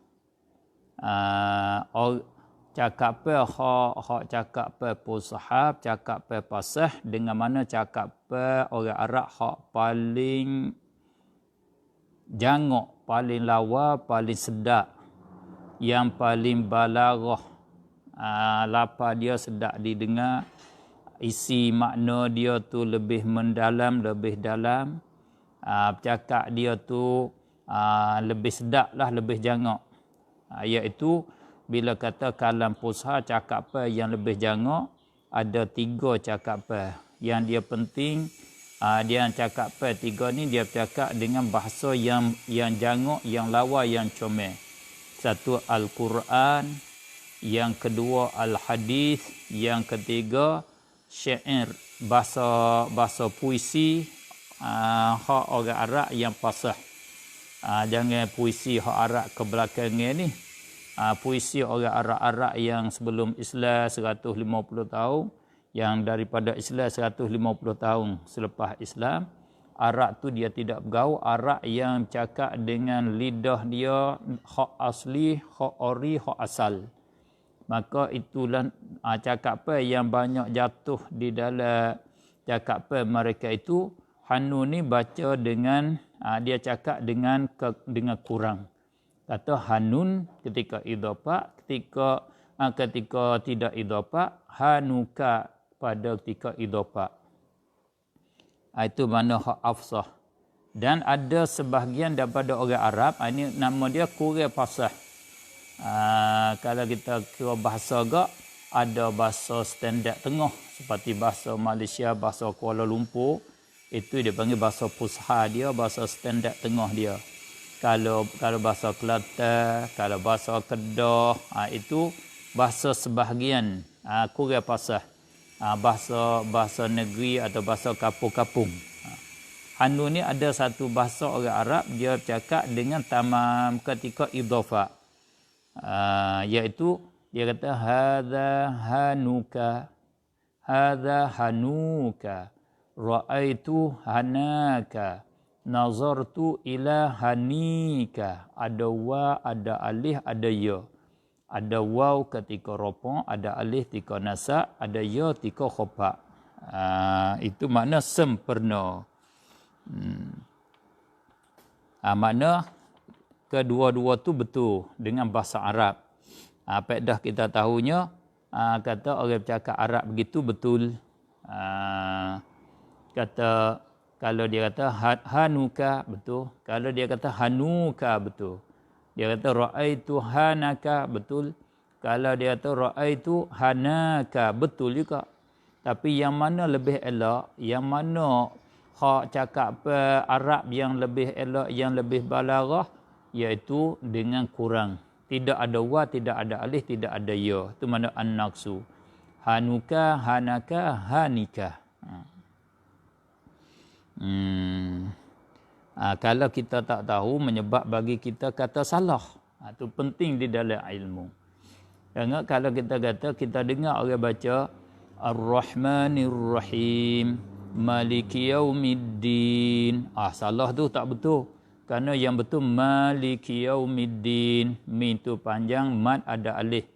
Cakapan hak cakapan fusha, cakapan fasih dengan mana cakapan orang Arab hak paling jangok, paling lawa, paling sedap, yang paling balaghah. Lafaz dia sedap didengar, isi makna dia tu lebih mendalam, lebih dalam. Cakap dia tu lebih sedap lah, lebih jangok. Iaitu bila kata kalam fusha, cakapan yang lebih jangok, ada tiga cakapan yang dia penting Dia cakap apa tiga ni, dia cakap dengan bahasa yang jangok, yang lawa, yang comel. Satu Al-Quran, yang kedua Al-Hadis, yang ketiga syair, bahasa puisi hak orang Arab yang fasih. Jangan puisi hak Arab ke belakangnya ni. Puisi orang Arab yang sebelum Islam 150 tahun, yang daripada Islam 150 tahun selepas Islam, Arab tu dia tidak bergaul. Arab yang cakap dengan lidah dia hak asli, hak ori, hak asal. Maka itulah cakap apa yang banyak jatuh di dalam cakap apa mereka itu. Hanun ni baca dengan dia cakap dengan kurang. Kata Hanun ketika idhafah, ketika tidak idhafah, Hanuka pada ketika idhafah. Itu mana hak afsah. Dan ada sebahagian daripada orang Arab, ini nama dia kurang fasih. Kalau kita kira bahasa agak, ada bahasa standard tengah seperti bahasa Malaysia, bahasa Kuala Lumpur, itu dia panggil bahasa Fusha dia, bahasa standard tengah dia. Kalau bahasa Kelantan, kalau bahasa Kedah, itu bahasa sebahagian kurang fasih. Bahasa negeri atau bahasa kapung-kapung. Hanun ni ada satu bahasa orang Arab, dia cakap dengan tamam ketika idhafah. Iaitu dia kata hadza hanuka ra'aitu hanaka nazartu ila hanika. Ada wa, ada alif, ada ya. Ada waw ketika rafa', ada alif ketika nasab, ada ya ketika khafa'. Itu makna sempurna. Makna kedua-dua tu betul dengan bahasa Arab. Dah kita tahunya, kata orang bercakap Arab begitu betul. Kata kalau dia kata hanuka betul, kalau dia kata hanuka betul. Dia kata ra'aitu hanaka betul, kalau dia kata ra'aitu hanaka betul juga. Tapi yang mana lebih elok, yang mana hak cakap Arab yang lebih elok, yang lebih balaghah, iaitu dengan kurang. Tidak ada wa, tidak ada alif, tidak ada ya. Itu mana an-naqsu. Hanuka, hanaka, hanika. Kalau kita tak tahu, menyebab bagi kita kata salah. Itu penting di dalam ilmu. Jangan kalau kita kata, kita dengar orang baca Ar-Rahmanir Rahim, Maliki Yaumiddin. Salah tu tak betul. Kerana yang betul Maliki Yaumiddin. Min tu panjang, mad ada alif.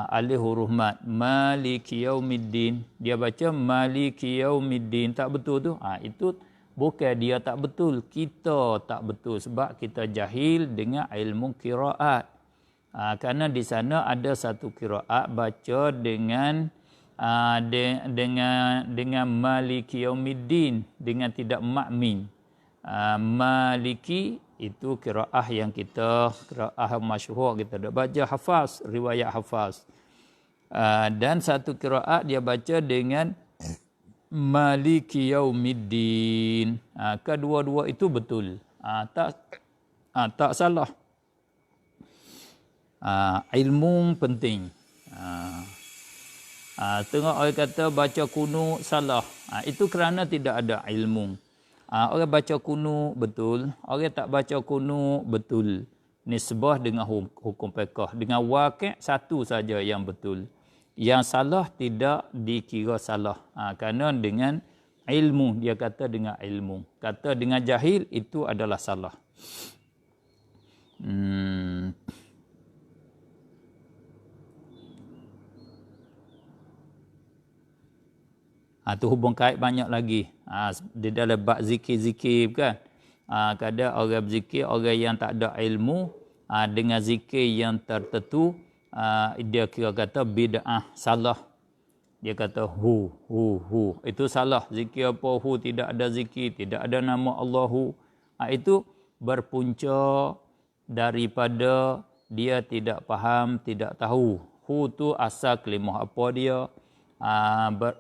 Alif huruf mad. Maliki Yaumiddin. Dia baca Maliki Yaumiddin. Tak betul tu. Itu bukan dia tak betul, kita tak betul sebab kita jahil dengan ilmu qiraat. Kerana di sana ada satu qiraat baca dengan Maliki Yaumiddin dengan tidak makmin. Maliki itu qiraah yang kita qiraah masyhur, kita dah baca hafaz, riwayat hafaz. Dan satu qiraat dia baca dengan Maliki Yaumiddin. Kedua-dua itu betul. Tak salah. Ilmu penting. Tengok orang kata baca kunut salah. Itu kerana tidak ada ilmu. Orang baca kunut betul, orang tak baca kunut betul. Nisbah dengan hukum fiqh. Dengan waqi' satu saja yang betul. Yang salah tidak dikira salah. Kerana dengan ilmu, dia kata dengan ilmu. Kata dengan jahil, itu adalah salah. Itu hubung kait banyak lagi. Di dalam bab zikir-zikir kan. Kadang orang berzikir, orang yang tak ada ilmu, dengan zikir yang tertentu, dia kira kata bid'ah, salah. Dia kata hu. Itu salah. Zikir apa hu, tidak ada zikir, tidak ada nama Allahu. Itu berpunca daripada dia tidak faham, tidak tahu. Hu tu asal kalimah apa dia,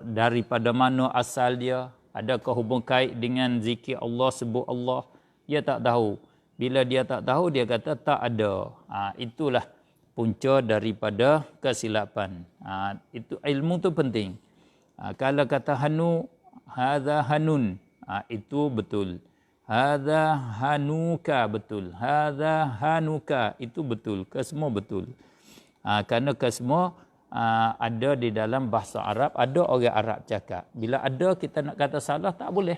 daripada mana asal dia. Adakah hubung kait dengan zikir Allah, sebut Allah? Dia tak tahu. Bila dia tak tahu, dia kata tak ada. Itulah punca daripada kesilapan. Itu ilmu tu penting. Kalau kata hanu, hadza hanun, itu betul. Hadza hanuka, betul. Hadza hanuka, itu betul. Kesemua betul. Kerana kesemua ada di dalam bahasa Arab, ada orang Arab cakap. Bila ada kita nak kata salah, tak boleh.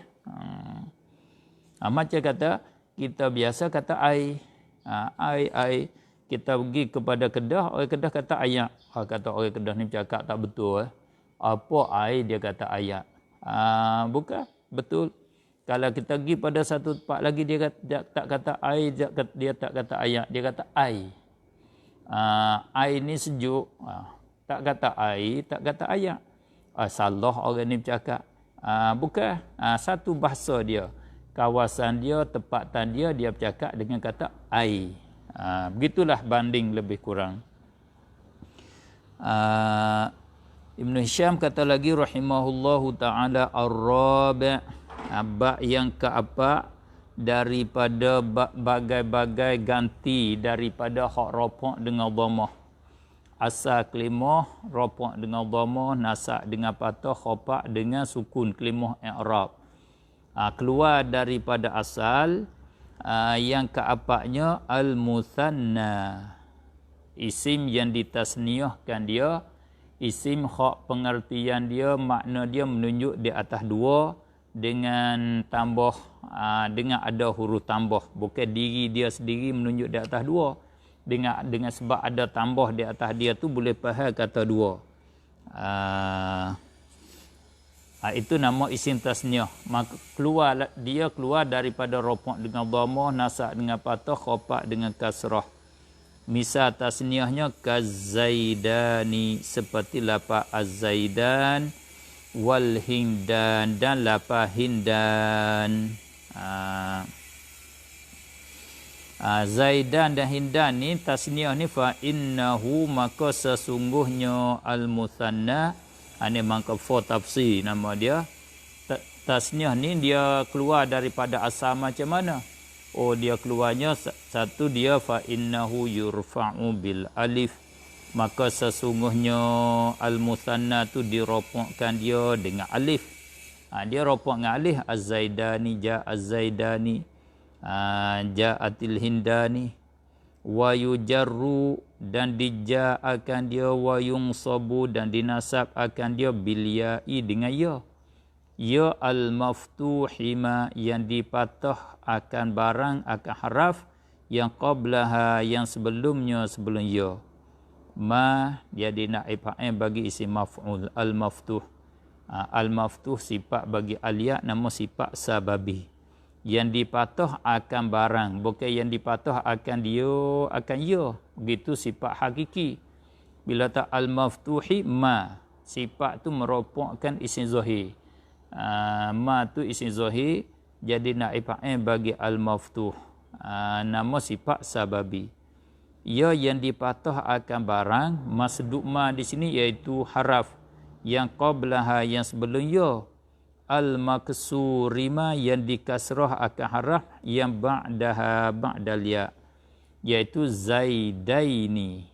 Macam kata, kita biasa kata ai. Ai. Kita pergi kepada Kedah, orang Kedah kata ayak. Kata orang Kedah ni cakap tak betul. Apa ai, dia kata ayak. Bukan, betul. Kalau kita pergi pada satu tempat lagi, dia tak kata ai, dia tak kata ayak, dia kata ai. Ai ni sejuk. Tak kata ai, tak kata ayak. Salah orang ni bercakap. Bukan. Satu bahasa dia. Kawasan dia, tempatan dia, dia bercakap dengan kata ai. Begitulah banding lebih kurang. Ibn Hisham kata lagi rahimahullahu ta'ala ar-rabi' bab yang keempat daripada bagai-bagai ganti daripada hak rafah dengan dhammah. Asal kelimah rafah dengan dhammah, nasab dengan fathah, khafa dengan sukun kelimah i'rab. Keluar daripada asal. Yang keempatnya al-muthanna, isim yang ditasniahkan dia, isim hak pengertian dia, makna dia menunjuk di atas dua dengan tambah, dengan ada huruf tambah. Bukan diri dia sendiri menunjuk di atas dua. Dengan sebab ada tambah di atas dia tu boleh faham kata dua. Itu nama isim tasniah. Maka dia keluar daripada rafa' dengan dhammah, nasab dengan fathah, khafa dengan kasrah. Misal tasniahnya kazaidani, seperti lafaz az-zaidan wal hindan, dan lafaz hindan. Zaidan dan hindan ni tasniah ni fa innahu, maka sesungguhnya al-muthanna. Ini mangka for tafsir nama dia. Tasniah ni dia keluar daripada asal macam mana? Dia keluarnya satu, dia fa innahu yurfa'u bil alif. Maka sesungguhnya al-muthanna tu dirofakkan dia dengan alif. Dia rofak dengan alif. Az-zaidani az-zaidani, ja'atil hindani, wa yujarru, dan dija akan dia, wa yunsabu, dan dinasab akan dia bil ya'i, dengan ya. Ya al-maftuhima, yang dipatah akan barang, akan haraf yang qablaha, yang sebelum ya. Ma jadi naib fa'il bagi isim maf'ul. Al-maftuh, al-maftuh sifat bagi al-ya, nama sifat sababi. Yang dipatah akan barang, bukan yang dipatah akan dia, akan ya. Begitu sifat hakiki. Bila tak al-maftuhi ma, sifat tu meropokkan isim zahir. Ma tu isim zahir, jadi naib fa'il bagi al-maftuh. Nama sifat sababi. Ya yang dipatah akan barang, masduk ma di sini iaitu haraf yang qablaha, yang sebelum ya. Al-maksurima, yang dikasrah akan haraf yang ba'daha, ba'dal ya, iaitu zaidaini.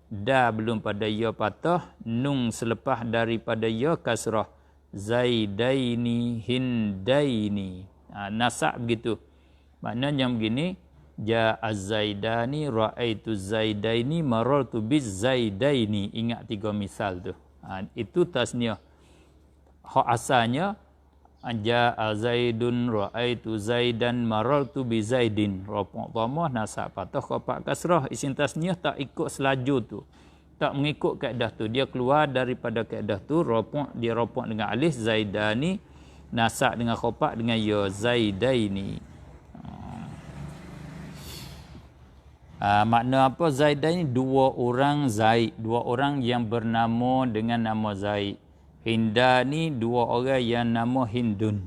Da belum pada ya patah, nun selepas daripada ya kasrah. Zaidaini, hindaini. Nasab begitu. Maknanya begini, ja'az zaidani, ra'aitu zaidaini, marartu biz zaidaini. Ingat tiga misal tu. Itu tasniah. Hak asalnya ja'a zaidun, ra'aitu zaidan, marartu bi zaidin. Rafa' dhammah, nasab fathah, khafa kasrah. Isim tasniah tak ikut selaju tu, tak mengikut kaedah tu. Dia keluar daripada kaedah tu. Dia rafa' dengan alif, zaidani, nasab dengan khafa dengan ya, zaidaini. Makna apa zaidaini? Dua orang Zaid, dua orang yang bernama dengan nama Zaid. Hindani, dua orang yang nama Hindun.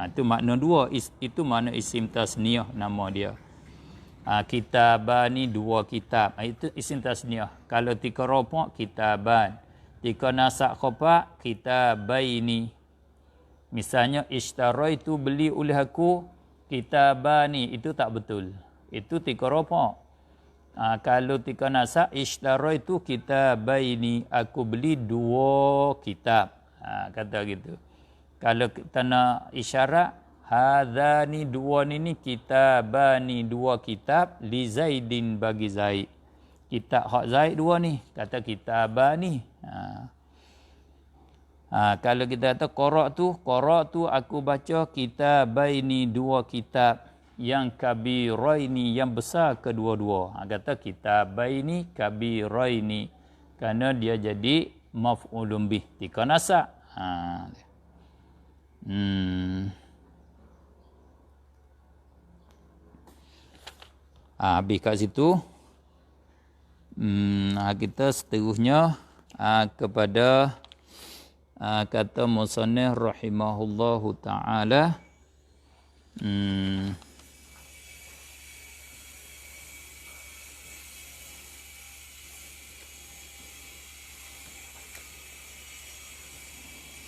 Itu makna dua. Itu makna isim tasniah nama dia. Kitabani, dua kitab. Itu isim tasniah. Kalau tika rafa' kitaban. Tika nasab khafa, kitabaini. Misalnya ishtaraitu beli oleh aku kitabani, itu tak betul. Itu tika rafa'. Kalau tika nasab ishtaraitu kitabaini, aku beli 2 kitab. Kata gitu. Kalau kita nak isyarat hadzani 2 ni kitabani 2 kitab li Zaidin bagi Zaid. Kitab hak Zaid 2 ni, kata kitabani. Kalau kita kata qara'tu aku baca kitabaini 2 kitab yang kabiraini yang besar kedua-dua. Kata kitabaini kabiraini kerana dia jadi maf'ulun bih tika nasab. Habis kat situ. Kita seterusnya kepada kata musannif rahimahullahu ta'ala.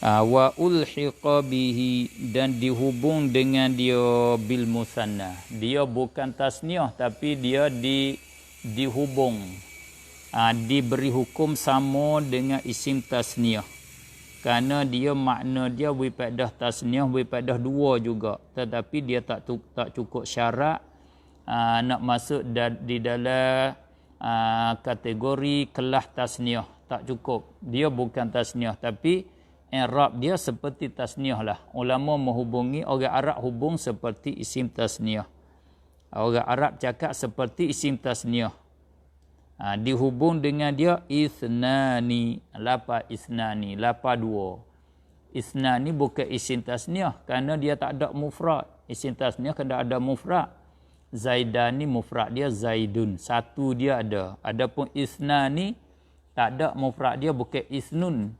Wa ulhiqa bihi, dan dihubung dengan dia bil musanna. Dia bukan tasniah tapi dia dihubung. Diberi hukum sama dengan isim tasniah. Kerana dia makna dia wipadah tasniah, wipadah 2 juga. Tetapi dia tak cukup syarat nak masuk di dalam kategori kelas tasniah. Tak cukup. Dia bukan tasniah tapi i'rab dia seperti tasniah lah. Ulama menghubungi orang Arab hubung seperti isim tasniah. Orang Arab cakap seperti isim tasniah. Dihubung dengan dia isnani, lapa isnani, lapa 2. Isnani bukan isim tasniah kerana dia tak ada mufrad. Isim tasniah kena ada mufrad. Zaidani mufrad dia zaidun, 1 dia ada. Adapun isnani tak ada mufrad dia, bukan isnun.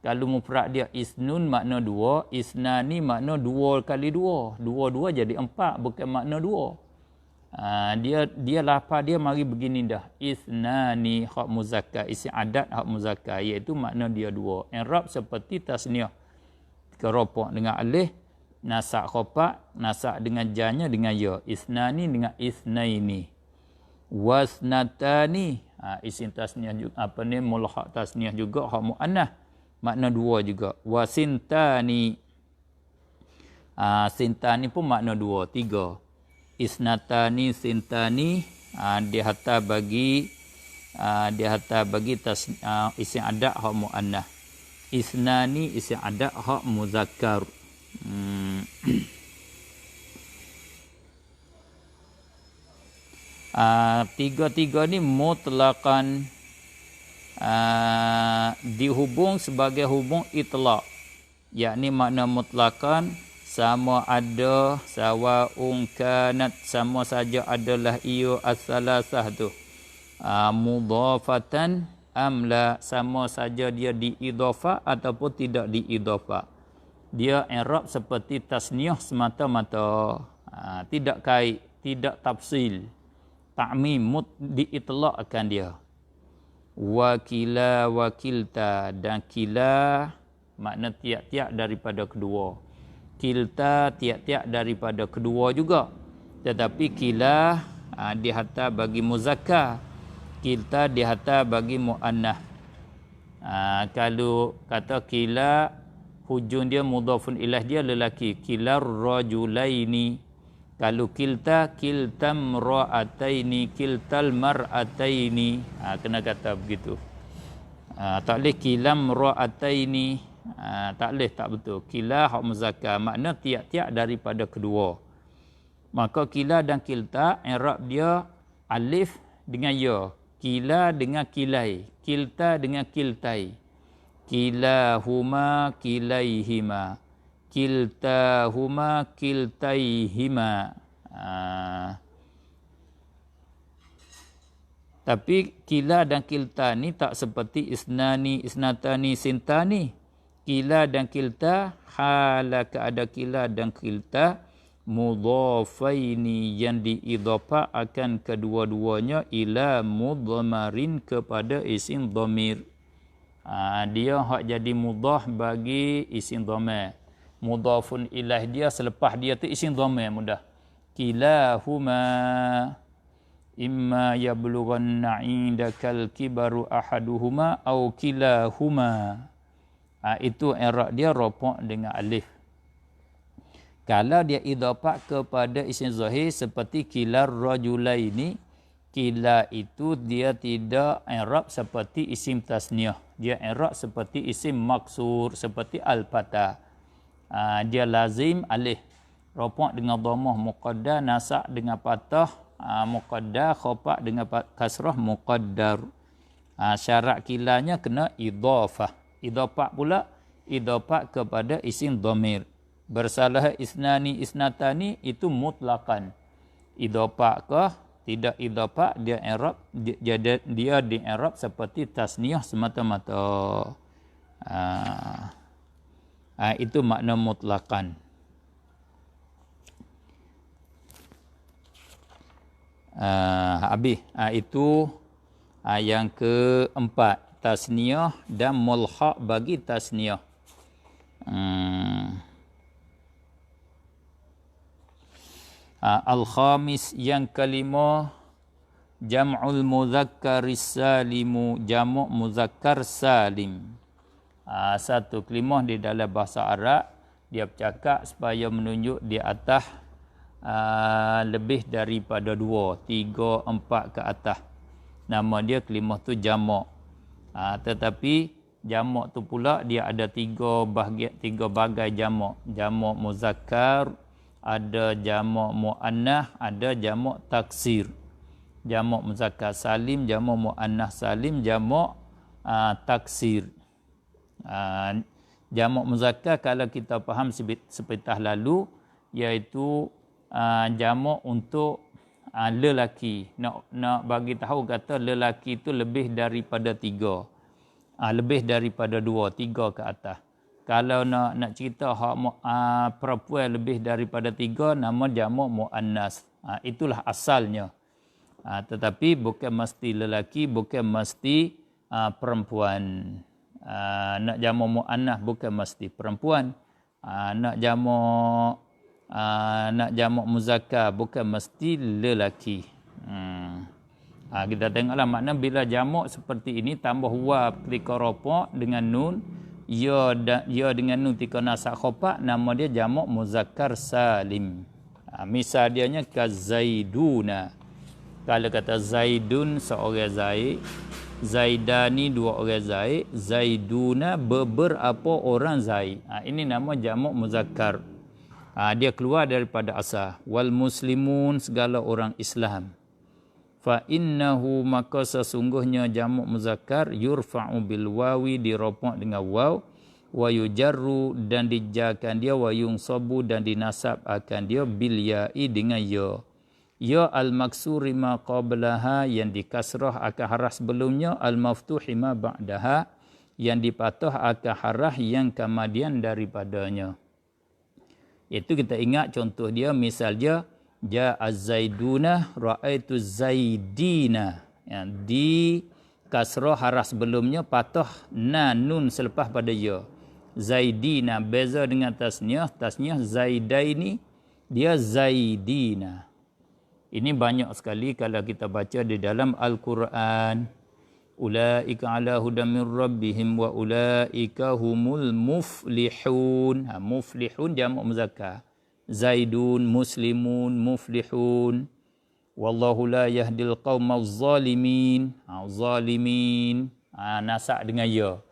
Kalau mufrad dia isnun makna 2, isnani makna 2 kali 2. 2 jadi 4, bukan makna 2. Dia lafaz dia mari begini dah. Isnani hak muzakkar, isi adat hak muzakkar, iaitu makna dia 2. I'rab seperti tasniah. Keropok dengan alif, nasab khofa, nasab dengan janya dengan ya. Isnani dengan isnaini. Wasnatani, isim tasniah juga, mulhaq tasniah juga hak muannah. Makna 2 juga. Wasintani. Sintani pun makna 2, 3. Isnatani, sintani, dihantar bagi isim adat hak muannah. Isnani isim adat hak muzakkar. Tiga-tiga ni mutlaqan dihubung sebagai hubung itlaq, yakni makna mutlaqan sama ada, sawaun kanat, sama saja adalah ia as-salasah tu mudhafatan amla, sama saja dia diidhafah ataupun tidak diidhafah. Dia i'rab seperti tasniah semata-mata, tidak kait, tidak tafsil, ta'mim, diitlaqkan dia. Wakila wakilta, dan kila makna tiap-tiap daripada kedua. Kilta tiap-tiap daripada kedua juga. Tetapi kila dihantar bagi muzakkar, kilta dihantar bagi muannah. Kalau kata kila, hujung dia mudhafun ilaih, dia lelaki. Kilar rajulaini. Kalau kilta, kiltam ra'ataini, kiltal mar'ataini. Kena kata begitu. Tak boleh kilam ra'ataini. Tak boleh, tak betul. Kila hak muzakkar, makna tiap-tiap daripada kedua. Maka kila dan kilta, i'rab dia alif dengan ya. Kila dengan kilai. Kilta dengan kiltai. Kilahuma kilaihima. Kiltahuma kiltaihima. Tapi kila dan kilta ni tak seperti isnani, isnatani, sintani. Kila dan kilta, hala keada kila dan kilta, mudhafaini yang diidhafah akan kedua-duanya ila mudhamarin kepada isim dhamir. Dia hak jadi mudhaf bagi isim dhamir. mudhafun ilaih dia selepas dia tu isim dhamir mudah. Kilahuma imma yablughanna 'indakal kibaru ahaduhuma au kilahuma. Itu i'rab dia rafa' dengan alif. Kalau dia idhafah kepada isim zahir seperti kilar rajulaini, kila itu dia tidak i'rab seperti isim tasniyah. Dia i'rab seperti isim maksur, seperti al-fata. Dia lazim alif. Rafa' dengan dhammah muqaddar, nasab dengan fathah muqaddar, khafa' dengan kasrah muqaddar. Syarat kilanya kena idhafah. Idhafah pula idhafah kepada isim dhamir. Bersalah isnani isnatani itu mutlaqan. Idhafah ke tidak idhafah dia i'rab dia di i'rab seperti tasniyah semata-mata. Itu makna mutlaqan. Habis itu yang keempat, tasniyah dan mulhaq bagi tasniyah. Al-khamis yang kelima, jam'ul muzakkaris salimu, jamu' muzakkar salim. Satu kelimah di dalam bahasa Arab dia bercakap supaya menunjuk di atas lebih daripada 2, 3, 4 ke atas. Nama dia kelimah tu jamu'. Tetapi jamu' tu pula dia ada 3 bagai jamu'. Jamu' muzakkar, ada jamu' muannah, ada jamu' taksir. Jamu' muzakkar salim, jamu' muannah salim, jamu' taksir. Jamu' muzakkar kalau kita faham seperti lalu, iaitu jamu' untuk lelaki. Nak bagi tahu kata lelaki itu lebih daripada 3. Lebih daripada 2, 3 ke atas. Kalau nak cerita perempuan lebih daripada 3, nama jamu' muannas. Itulah asalnya. Tetapi bukan mesti lelaki, bukan mesti perempuan. Nak jamu' muannas bukan mesti perempuan. Nak jamu' muzakkar bukan mesti lelaki. Kita tengoklah makna bila jamu' seperti ini tambah waw ketika rafa' dengan nun, ya dengan nun ketika nasab khafa, nama dia jamu' muzakkar salim. Misal dianya kazaiduna. Kalau kata zaidun seorang zaid, zaidani 2 orang zaid, zaiduna beberapa orang zaid. Ini nama jamu' muzakkar. Dia keluar daripada asal. Wal muslimun, segala orang Islam. Fa innahu, maka sesungguhnya jamu' muzakkar yurfa'u bil wawi, dirafa' dengan waw, wa yujarru dan dijarkan dia, wa yunsabu dan dinasab akan dia, bil ya'i dengan ya. Ya al maksuri ma qablaha, yang dikasrah akan harah sebelumnya, al maftuhi ma ba'daha, yang dipatah akan harah yang kemudian daripadanya. Itu kita ingat contoh dia, misal dia ja'az zaiduna ra'aitu zaidina. Di kasrah harah sebelumnya, patah nun selepas pada ya. Zaidina beza dengan tasniyah. Tasniyah zaidaini, dia zaidina. Ini banyak sekali kalau kita baca di dalam Al-Quran. Ulaika ala hudam min rabbihim wa ulaika humul muflihun. Muflihun jamu' muzakkar. Zaidun, muslimun, muflihun. Wallahu la yahdil qawmaz zalimin. Zalimin. Nasab dengan ya.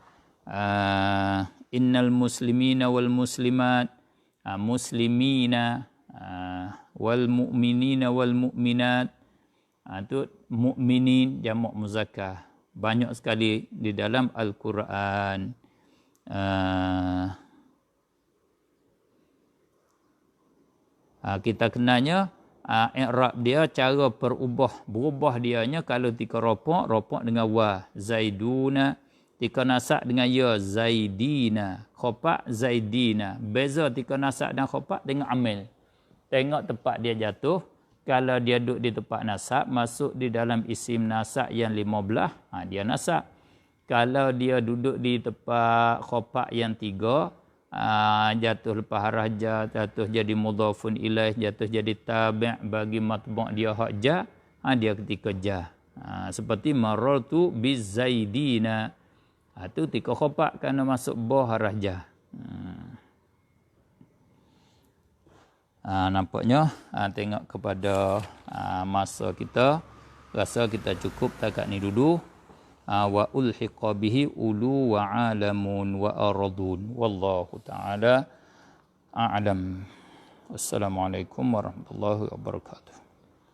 Innal muslimina wal muslimat. Muslimina. Wal mu'minina wal mu'minat. Itu mu'minin jamu' muzakkar. Banyak sekali di dalam Al-Quran. Kita kenanya i'rab dia cara berubah dianya. Kalau tika rafa' dengan wa, zaiduna. Tika nasab dengan ya, zaidina. Khafa' zaidina. Beza tika nasab dan khafa' dengan amil. Tengok tempat dia jatuh. Kalau dia duduk di tempat nasab, masuk di dalam isim nasab yang 15, dia nasab. Kalau dia duduk di tempat khafa' yang 3, jatuh lepas raja, jatuh jadi mudhafun ilaih, jatuh jadi tabi' bagi matbu' dia hak ja, dia ketika ja. Seperti marartu bizaidina. Tu ketika khopak kerana masuk bawah raja. Nampaknya tengok kepada masa kita, rasa kita cukup takat ni dulu. Wa ulhiqa bihi ulu wa alamun wa aradun wallahu ta'ala a'lam. Wassalamualaikum warahmatullahi wabarakatuh.